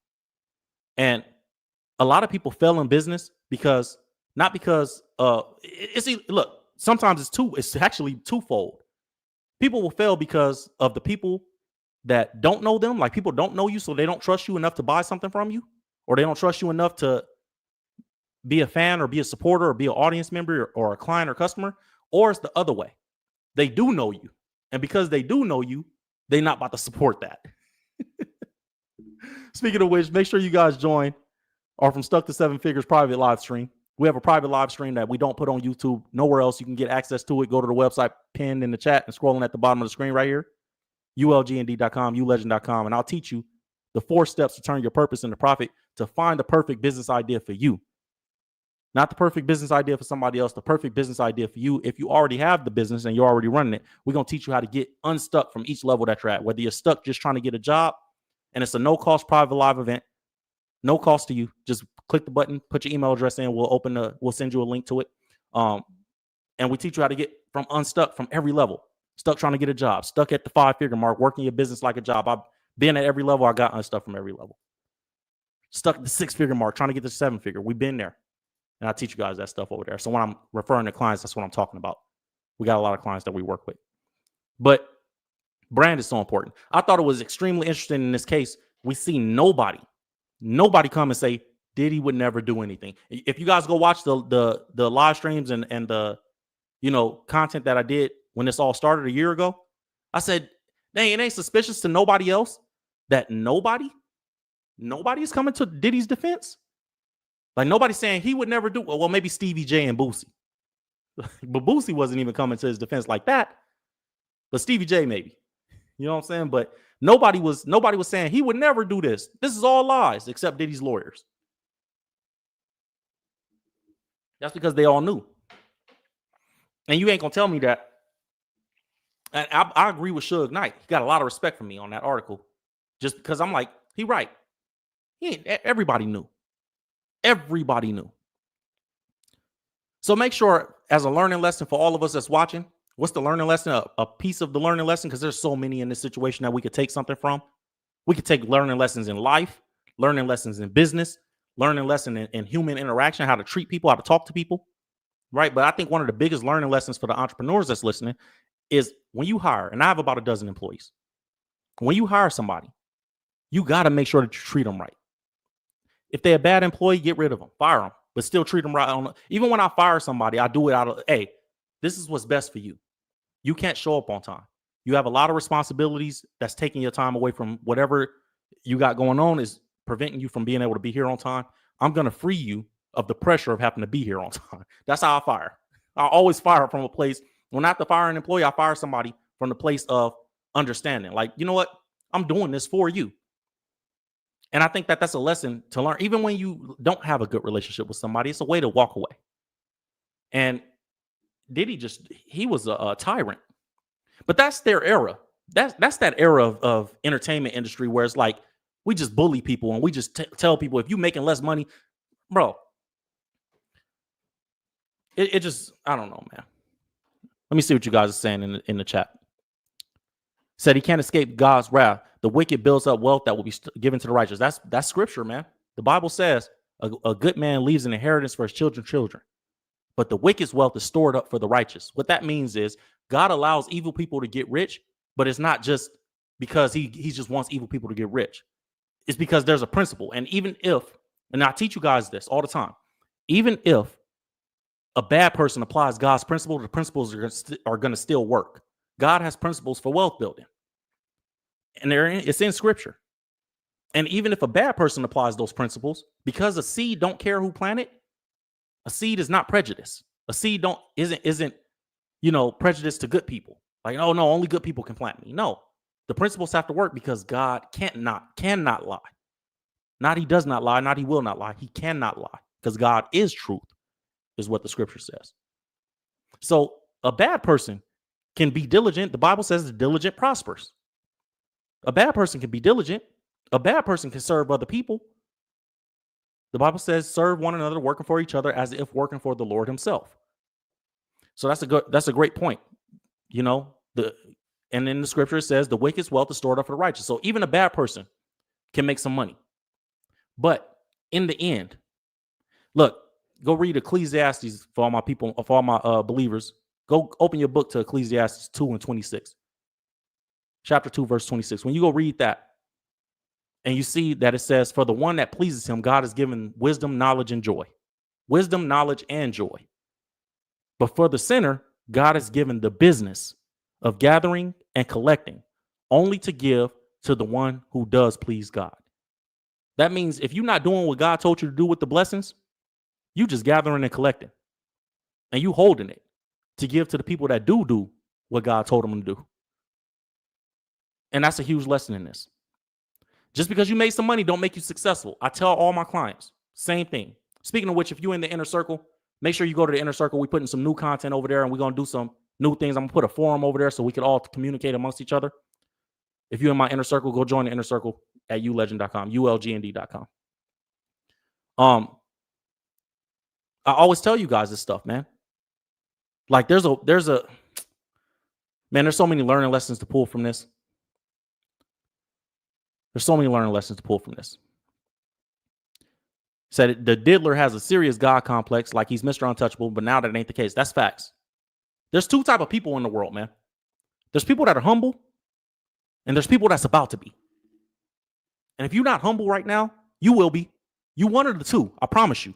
[SPEAKER 1] And a lot of people fail in business not because look, sometimes it's actually twofold. People will fail because of the people that don't know them. Like, people don't know you, so they don't trust you enough to buy something from you, or they don't trust you enough to be a fan or be a supporter or be an audience member or a client or customer. Or it's the other way. They do know you. And because they do know you, they're not about to support that. Speaking of which, make sure you guys join our From Stuck to Seven Figures private live stream. We have a private live stream that we don't put on YouTube. Nowhere else you can get access to it. Go to the website pinned in the chat and scrolling at the bottom of the screen right here. ulgnd.com, ulegend.com. And I'll teach you the 4 steps to turn your purpose into profit, to find the perfect business idea for you. Not the perfect business idea for somebody else, the perfect business idea for you. If you already have the business and you're already running it, we're going to teach you how to get unstuck from each level that you're at. Whether you're stuck just trying to get a job, and it's a no-cost private live event, no cost to you. Just click the button, put your email address in. We'll send you a link to it. And we teach you how to get from unstuck from every level. Stuck trying to get a job, stuck at the 5-figure mark, working your business like a job. I've been at every level. I got unstuck from every level. Stuck at the 6-figure mark, trying to get the 7-figure. We've been there. And I teach you guys that stuff over there. So when I'm referring to clients, that's what I'm talking about. We got a lot of clients that we work with. But brand is so important. I thought it was extremely interesting in this case. We see nobody come and say Diddy would never do anything. If you guys go watch the live streams and the content that I did when this all started a year ago, I said, dang, it ain't suspicious to nobody else that nobody is coming to Diddy's defense. Like, nobody's saying he would never do. Well, maybe Stevie J and Boosie. But Boosie wasn't even coming to his defense like that. But Stevie J, maybe. You know what I'm saying? But nobody was saying he would never do this. This is all lies, except Diddy's lawyers. That's because they all knew. And you ain't going to tell me that. And I agree with Suge Knight. He got a lot of respect from me on that article. Just because I'm like, he right. Everybody knew. Everybody knew. So make sure, as a learning lesson for all of us that's watching, what's the learning lesson? A piece of the learning lesson, because there's so many in this situation that we could take something from. We could take learning lessons in life, learning lessons in business, learning lesson in human interaction, how to treat people, how to talk to people, right? But I think one of the biggest learning lessons for the entrepreneurs that's listening is when you hire, and I have about a dozen employees. When you hire somebody, you got to make sure that you treat them right. If they're a bad employee, get rid of them, fire them, but still treat them right. Even when I fire somebody, I do it out of, hey, this is what's best for you. You can't show up on time. You have a lot of responsibilities that's taking your time away from whatever you got going on is preventing you from being able to be here on time. I'm going to free you of the pressure of having to be here on time. That's how I fire. I always fire from a place. When I have to fire an employee, I fire somebody from the place of understanding. Like, you know what? I'm doing this for you. And I think that that's a lesson to learn. Even when you don't have a good relationship with somebody, it's a way to walk away. And Diddy he was a tyrant. But that's their era. That's that era of entertainment industry where it's like, we just bully people and we just tell people, if you're making less money, bro, it just, I don't know, man. Let me see what you guys are saying in the chat. Said he can't escape God's wrath. The wicked builds up wealth that will be given to the righteous. That's scripture, man. The Bible says a good man leaves an inheritance for his children's children. but the wicked's wealth is stored up for the righteous. What that means is God allows evil people to get rich, but it's not just because he just wants evil people to get rich. It's because there's a principle. And even if, and I teach you guys this all the time, even if a bad person applies God's principle, the principles are going to still work. God has principles for wealth building. And it's in scripture. And even if a bad person applies those principles, because a seed don't care who planted, a seed is not prejudice. A seed isn't prejudice to good people. Like, oh no, only good people can plant me. No, the principles have to work because God cannot lie. Not he does not lie, not he will not lie. He cannot lie because God is truth, is what the scripture says. So a bad person can be diligent. The Bible says the diligent prospers. A bad person can be diligent. A bad person can serve other people. The Bible says serve one another, working for each other as if working for the Lord himself. So that's a great point. And in the scripture it says the wicked's wealth is stored up for the righteous. So even a bad person can make some money. But in the end, look, go read Ecclesiastes for all my people, for all my believers. Go open your book to Ecclesiastes 2:26. Chapter 2, verse 26. When you go read that, and you see that it says, for the one that pleases him, God has given wisdom, knowledge, and joy. Wisdom, knowledge, and joy. But for the sinner, God has given the business of gathering and collecting, only to give to the one who does please God. That means if you're not doing what God told you to do with the blessings, you just gathering and collecting. And you holding it to give to the people that do what God told them to do. And that's a huge lesson in this. Just because you made some money don't make you successful. I tell all my clients, same thing. Speaking of which, if you're in the inner circle, make sure you go to the inner circle. We're putting some new content over there and we're going to do some new things. I'm going to put a forum over there so we can all communicate amongst each other. If you're in my inner circle, go join the inner circle at ulegend.com, ulgnd.com. I always tell you guys this stuff, man. Like there's so many learning lessons to pull from this. There's so many learning lessons to pull from this. Said the diddler has a serious God complex, like he's Mr. Untouchable, but now that ain't the case. That's facts. There's two types of people in the world, man. There's people that are humble, and there's people that's about to be. And if you're not humble right now, you will be. You one of the two, I promise you.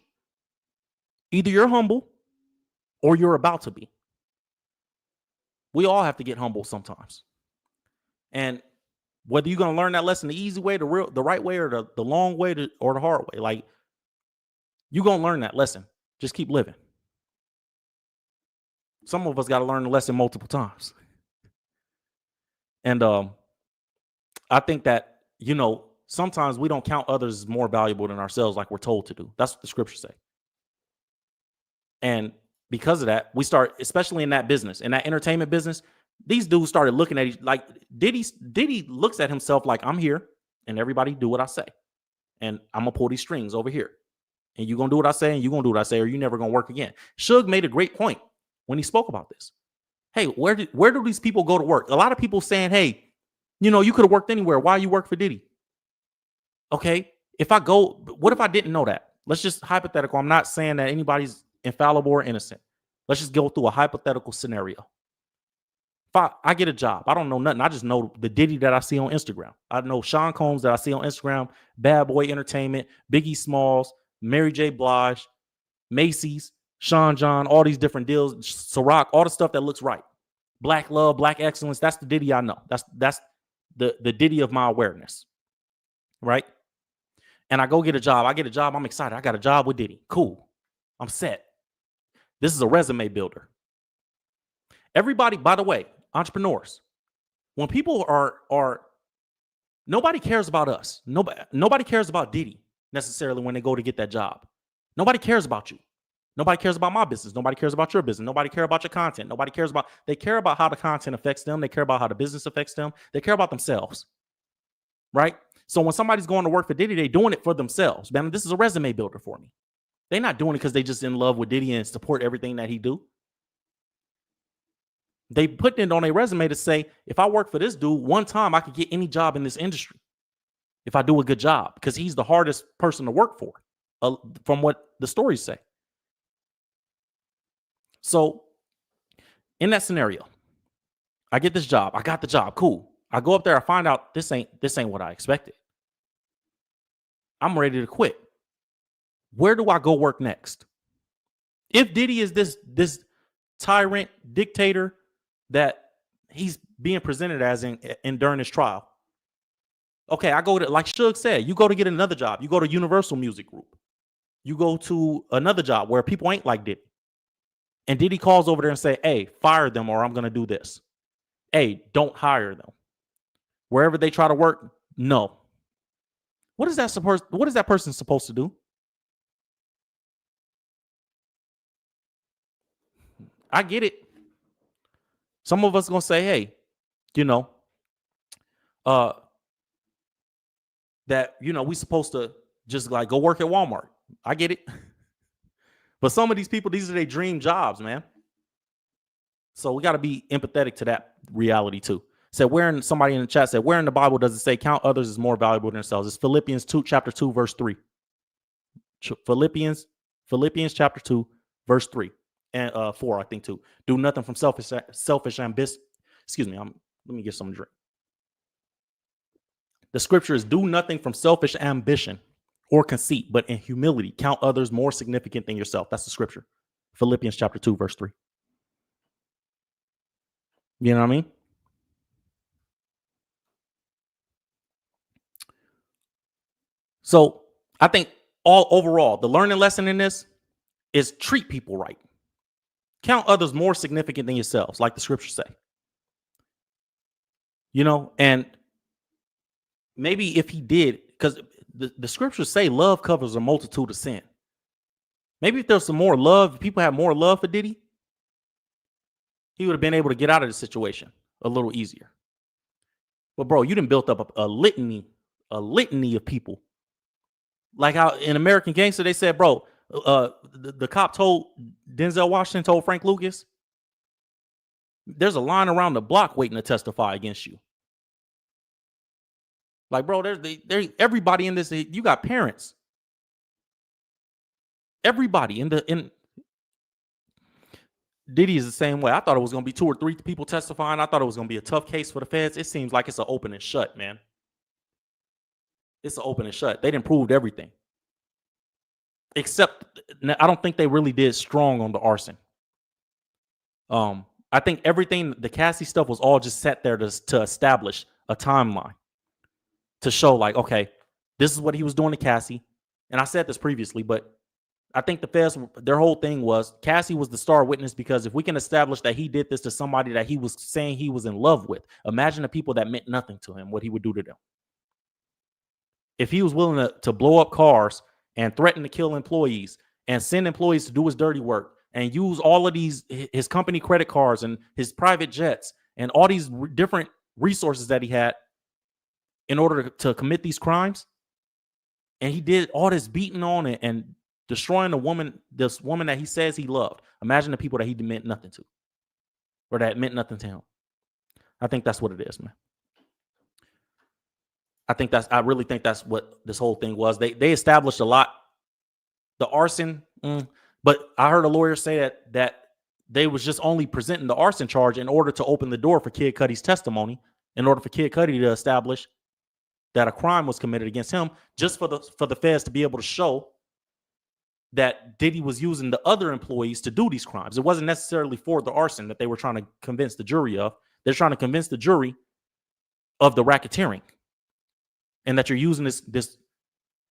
[SPEAKER 1] Either you're humble or you're about to be. We all have to get humble sometimes. And whether you're going to learn that lesson the easy way, the right way, or the long way, or the hard way, like you're going to learn that lesson. Just keep living. Some of us got to learn the lesson multiple times. And I think that, sometimes we don't count others as more valuable than ourselves like we're told to do. That's what the scriptures say. And because of that, we start, especially in that business, in that entertainment business, these dudes started looking at each, like Diddy looks at himself like, I'm here and everybody do what I say. And I'm going to pull these strings over here. And you're going to do what I say and you're going to do what I say or you're never going to work again. Suge made a great point when he spoke about this. Hey, where do these people go to work? A lot of people saying, hey, you could have worked anywhere. Why you work for Diddy? Okay, what if I didn't know that? Let's just hypothetical. I'm not saying that anybody's infallible or innocent. Let's just go through a hypothetical scenario. If I get a job, I don't know nothing. I just know the Diddy that I see on Instagram. I know Sean Combs that I see on Instagram, Bad Boy Entertainment, Biggie Smalls, Mary J. Blige, Macy's, Sean John, all these different deals, Ciroc, all the stuff that looks right. Black love, black excellence. That's the Diddy I know. That's the Diddy of my awareness. Right? And I go get a job. I get a job. I'm excited. I got a job with Diddy. Cool. I'm set. This is a resume builder. Everybody, by the way, entrepreneurs, when people are nobody cares about us. Nobody cares about Diddy necessarily when they go to get that job. Nobody cares about you. Nobody cares about my business. Nobody cares about your business. Nobody cares about your content. They care about how the content affects them. They care about how the business affects them. They care about themselves. Right? So when somebody's going to work for Diddy, they're doing it for themselves. Man, this is a resume builder for me. They're not doing it because they just in love with Diddy and support everything that he do. They put it on a resume to say, if I work for this dude one time, I could get any job in this industry. If I do a good job, because he's the hardest person to work for, from what the stories say. So in that scenario, I get this job. I got the job. Cool. I go up there. I find out this ain't what I expected. I'm ready to quit. Where do I go work next? If Diddy is this tyrant dictator that he's being presented as in during his trial, okay, I go to, like Suge said, you go to get another job. You go to Universal Music Group. You go to another job where people ain't like Diddy. And Diddy calls over there and say, hey, fire them or I'm going to do this. Hey, don't hire them. Wherever they try to work, no. What is that person supposed to do? I get it. Some of us going to say, hey, that, we supposed to just like go work at Walmart. I get it. But some of these people, these are their dream jobs, man. So we got to be empathetic to that reality too. Somebody in the chat said, where in the Bible does it say count others as more valuable than themselves? It's Philippians 2, chapter 2, verse 3. Philippians chapter 2, verse 3 and 4, I think too. Do nothing from selfish ambition. Excuse me. Let me get some drink. The scripture is do nothing from selfish ambition or conceit, but in humility, count others more significant than yourself. That's the scripture. Philippians chapter 2, verse 3. You know what I mean? So I think overall, the learning lesson in this is treat people right. Count others more significant than yourselves, like the scriptures say. And maybe if he did, because the scriptures say love covers a multitude of sin. Maybe if there's some more love, people have more love for Diddy, he would have been able to get out of the situation a little easier. But bro, you done built up a litany of people. Like how in American Gangster, they said, bro, the cop told Denzel Washington, told Frank Lucas, there's a line around the block waiting to testify against you. Like, bro, there's everybody in this. You got parents. Everybody in Diddy is the same way. I thought it was going to be 2 or 3 people testifying. I thought it was going to be a tough case for the feds. It seems like it's an open and shut, man. It's an open and shut. They didn't prove everything. Except, I don't think they really did strong on the arson. I think everything, the Cassie stuff was all just set there to establish a timeline. To show like, okay, this is what he was doing to Cassie. And I said this previously, but I think the feds, their whole thing was Cassie was the star witness because if we can establish that he did this to somebody that he was saying he was in love with, imagine the people that meant nothing to him, what he would do to them. If he was willing to blow up cars and threaten to kill employees and send employees to do his dirty work and use all of his company credit cards and his private jets and all these different resources that he had in order to commit these crimes, and he did all this beating on it and destroying this woman that he says he loved. Imagine the people that he meant nothing to, or that meant nothing to him. I think that's what it is, man. I really think that's what this whole thing was. They established a lot. The arson, but I heard a lawyer say that they was just only presenting the arson charge in order to open the door for Kid Cudi's testimony, in order for Kid Cudi to establish that a crime was committed against him, just for the feds to be able to show that Diddy was using the other employees to do these crimes. It wasn't necessarily for the arson that they were trying to convince the jury of. They're trying to convince the jury of the racketeering and that you're using this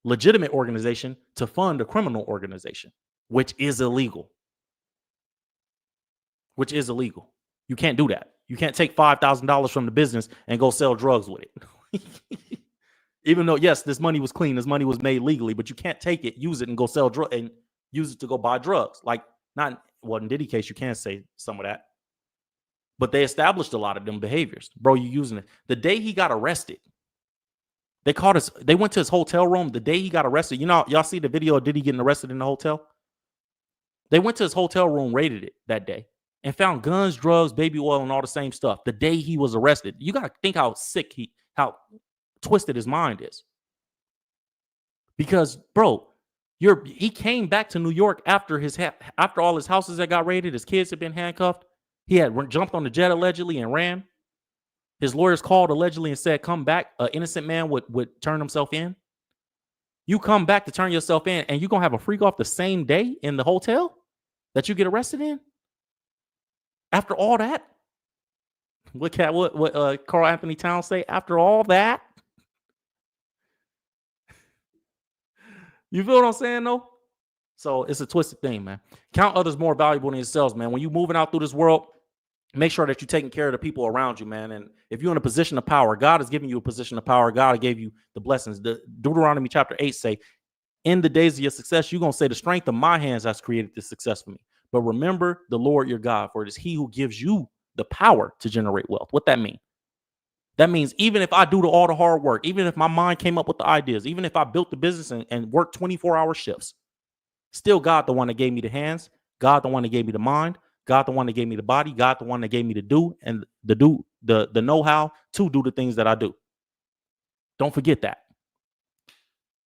[SPEAKER 1] legitimate organization to fund a criminal organization, which is illegal. You can't do that. You can't take $5,000 from the business and go sell drugs with it. Even though, yes, this money was clean, this money was made legally, but you can't take it, use it, and go sell drugs and use it to go buy drugs. Like, in Diddy case, you can say some of that. But they established a lot of them behaviors. Bro, you using it. The day he got arrested, they went to his hotel room the day he got arrested. Y'all see the video of Diddy getting arrested in the hotel? They went to his hotel room, raided it that day, and found guns, drugs, baby oil, and all the same stuff the day he was arrested. You got to think how sick how twisted his mind is. Because, bro, He came back to New York after after all his houses that got raided, his kids had been handcuffed. He had jumped on the jet allegedly and ran. His lawyers called allegedly and said, come back. An innocent man would turn himself in. You come back to turn yourself in, and you're going to have a freak off the same day in the hotel that you get arrested in? After all that? What Carl Anthony Towns say? After all that? You feel what I'm saying, though? So it's a twisted thing, man. Count others more valuable than yourselves, man. When you're moving out through this world, make sure that you're taking care of the people around you, man. And if you're in a position of power, God has given you a position of power. God gave you the blessings. The Deuteronomy chapter 8 say, in the days of your success, you're going to say the strength of my hands has created this success for me. But remember the Lord your God, for it is he who gives you the power to generate wealth. What that mean? That means even if I do all the hard work, even if my mind came up with the ideas, even if I built the business and worked 24-hour shifts, still God the one that gave me the hands, God the one that gave me the mind, God the one that gave me the body, God the one that gave me the the know-how to do the things that I do. Don't forget that.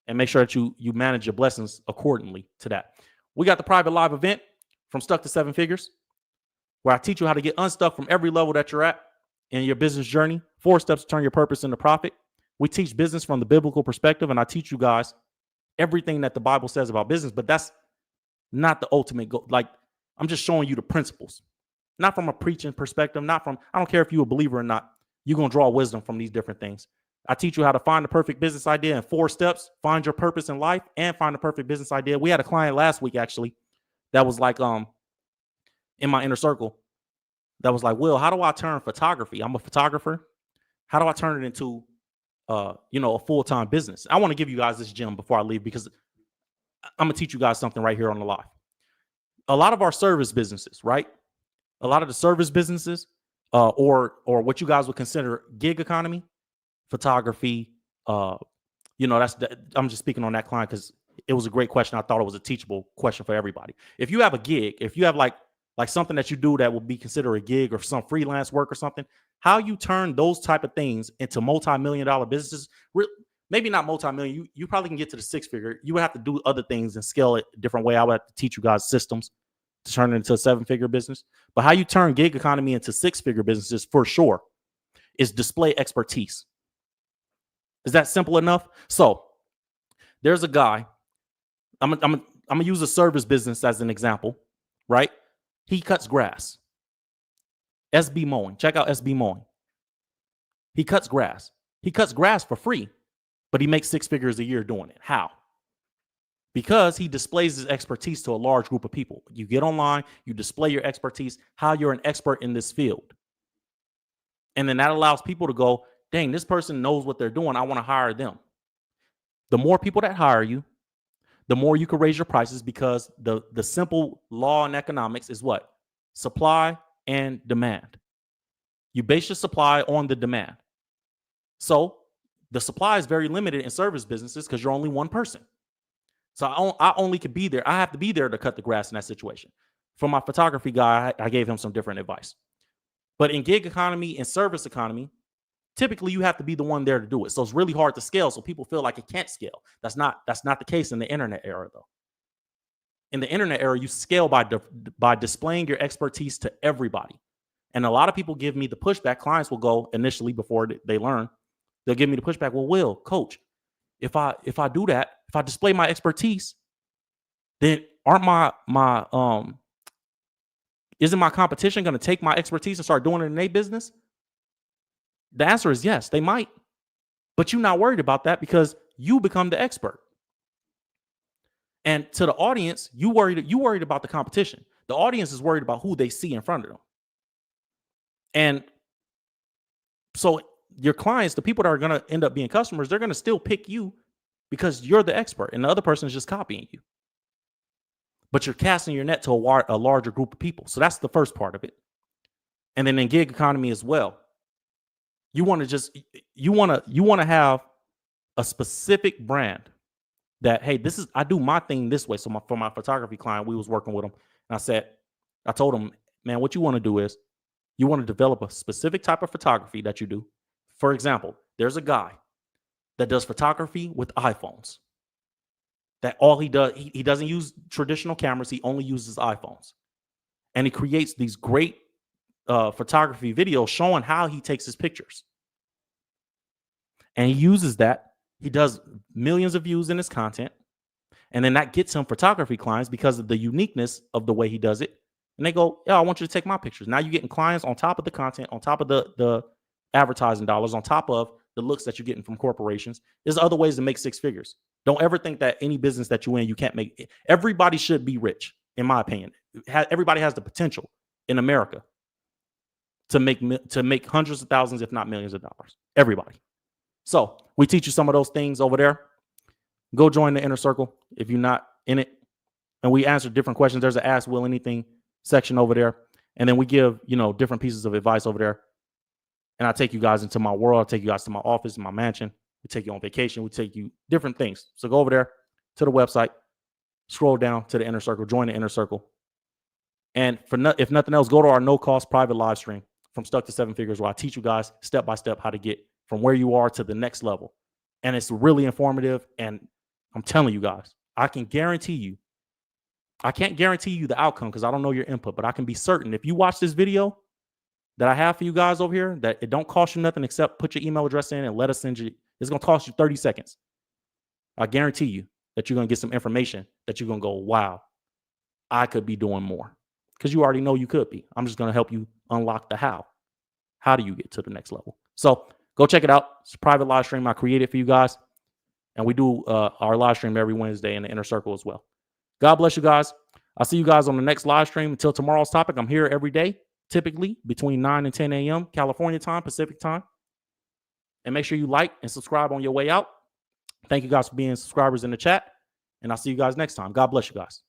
[SPEAKER 1] And make sure that you manage your blessings accordingly to that. We got the private live event from Stuck to Seven Figures, where I teach you how to get unstuck from every level that you're at in your business journey. 4 steps to turn your purpose into profit. We teach business from the biblical perspective, and I teach you guys everything that the Bible says about business, but that's not the ultimate goal. Like, I'm just showing you the principles, not from a preaching perspective, I don't care if you're a believer or not. You're going to draw wisdom from these different things. I teach you how to find the perfect business idea in 4 steps, find your purpose in life, and find the perfect business idea. We had a client last week, actually, that was like, in my inner circle, that was like, Will, how do I turn photography? I'm a photographer. How do I turn it into, a full-time business? I want to give you guys this gem before I leave, because I'm going to teach you guys something right here on the live. A lot of our service businesses, right? A lot of the service businesses, or what you guys would consider gig economy, photography, I'm just speaking on that client because it was a great question. I thought it was a teachable question for everybody. If you have a gig, if you have like something that you do that would be considered a gig or some freelance work or something, how you turn those type of things into multi-million-dollar businesses, maybe not multi-million, you probably can get to the 6-figure. You would have to do other things and scale it a different way. I would have to teach you guys systems to turn it into a 7-figure business. But how you turn gig economy into 6-figure businesses, for sure, is display expertise. Is that simple enough? So there's a guy. I'm gonna use a service business as an example, right? He cuts grass. SB Mowing. Check out SB Mowing. He cuts grass. He cuts grass for free, but he makes 6 figures a year doing it. How? Because he displays his expertise to a large group of people. You get online, you display your expertise, how you're an expert in this field. And then that allows people to go, dang, this person knows what they're doing. I want to hire them. The more people that hire you, the more you can raise your prices, because the simple law in economics is what? Supply and demand. You base your supply on the demand. So the supply is very limited in service businesses because you're only one person. So I only could be there. I have to be there to cut the grass in that situation. For my photography guy, I gave him some different advice. But in gig economy and service economy, typically you have to be the one there to do it. So it's really hard to scale. So people feel like it can't scale. That's not the case in the internet era, though. In the internet era, you scale by displaying your expertise to everybody. And a lot of people give me the pushback. Clients will go initially before they learn. They'll give me the pushback. Well, Will, coach, if I do that, if I display my expertise, then isn't my competition going to take my expertise and start doing it in their business? The answer is yes, they might. But you're not worried about that because you become the expert. And to the audience, you worried about the competition. The audience is worried about who they see in front of them. And so your clients, the people that are going to end up being customers, they're going to still pick you because you're the expert and the other person is just copying you. But you're casting your net to a larger group of people. So that's the first part of it. And then in gig economy as well, you want to have a specific brand that, hey, I do my thing this way. So for my photography client, we was working with him, and I told him, man, what you want to do is you want to develop a specific type of photography that you do. For example, there's a guy that does photography with iPhones. that all he does, he doesn't use traditional cameras. He only uses iPhones. And he creates these great photography videos showing how he takes his pictures. And he uses that. He does millions of views in his content. And then that gets him photography clients because of the uniqueness of the way he does it. And they go, yeah, I want you to take my pictures. Now you're getting clients on top of the content, on top of the advertising dollars, on top of the looks that you're getting from corporations. There's other ways to make six figures. Don't ever think that any business that you're in, you can't make it. Everybody should be rich, in my opinion. Everybody has the potential in America to make hundreds of thousands, if not millions of dollars. Everybody. So we teach you some of those things over there. Go join the inner circle if you're not in it. And we answer different questions. There's an Ask Will Anything section over there. And then we give, different pieces of advice over there. And I take you guys into my world. I take you guys to my office, my mansion. We take you on vacation. We take you different things. So go over there to the website, scroll down to the inner circle, join the inner circle. And if nothing else, go to our no-cost private live stream from Stuck to Seven Figures, where I teach you guys step by step how to get from where you are to the next level. And it's really informative. And I'm telling you guys, I can't guarantee you the outcome because I don't know your input, but I can be certain if you watch this video that I have for you guys over here, that it don't cost you nothing except put your email address in and let us send you. It's going to cost you 30 seconds. I guarantee you that you're going to get some information that you're going to go, wow, I could be doing more, because you already know you could be. I'm just going to help you unlock the how. How do you get to the next level? So go check it out. It's a private live stream I created for you guys. And we do our live stream every Wednesday in the inner circle as well. God bless you guys. I'll see you guys on the next live stream. Until tomorrow's topic, I'm here every day, typically between 9 and 10 a.m. California time, Pacific time. And make sure you like and subscribe on your way out. Thank you guys for being subscribers in the chat. And I'll see you guys next time. God bless you guys.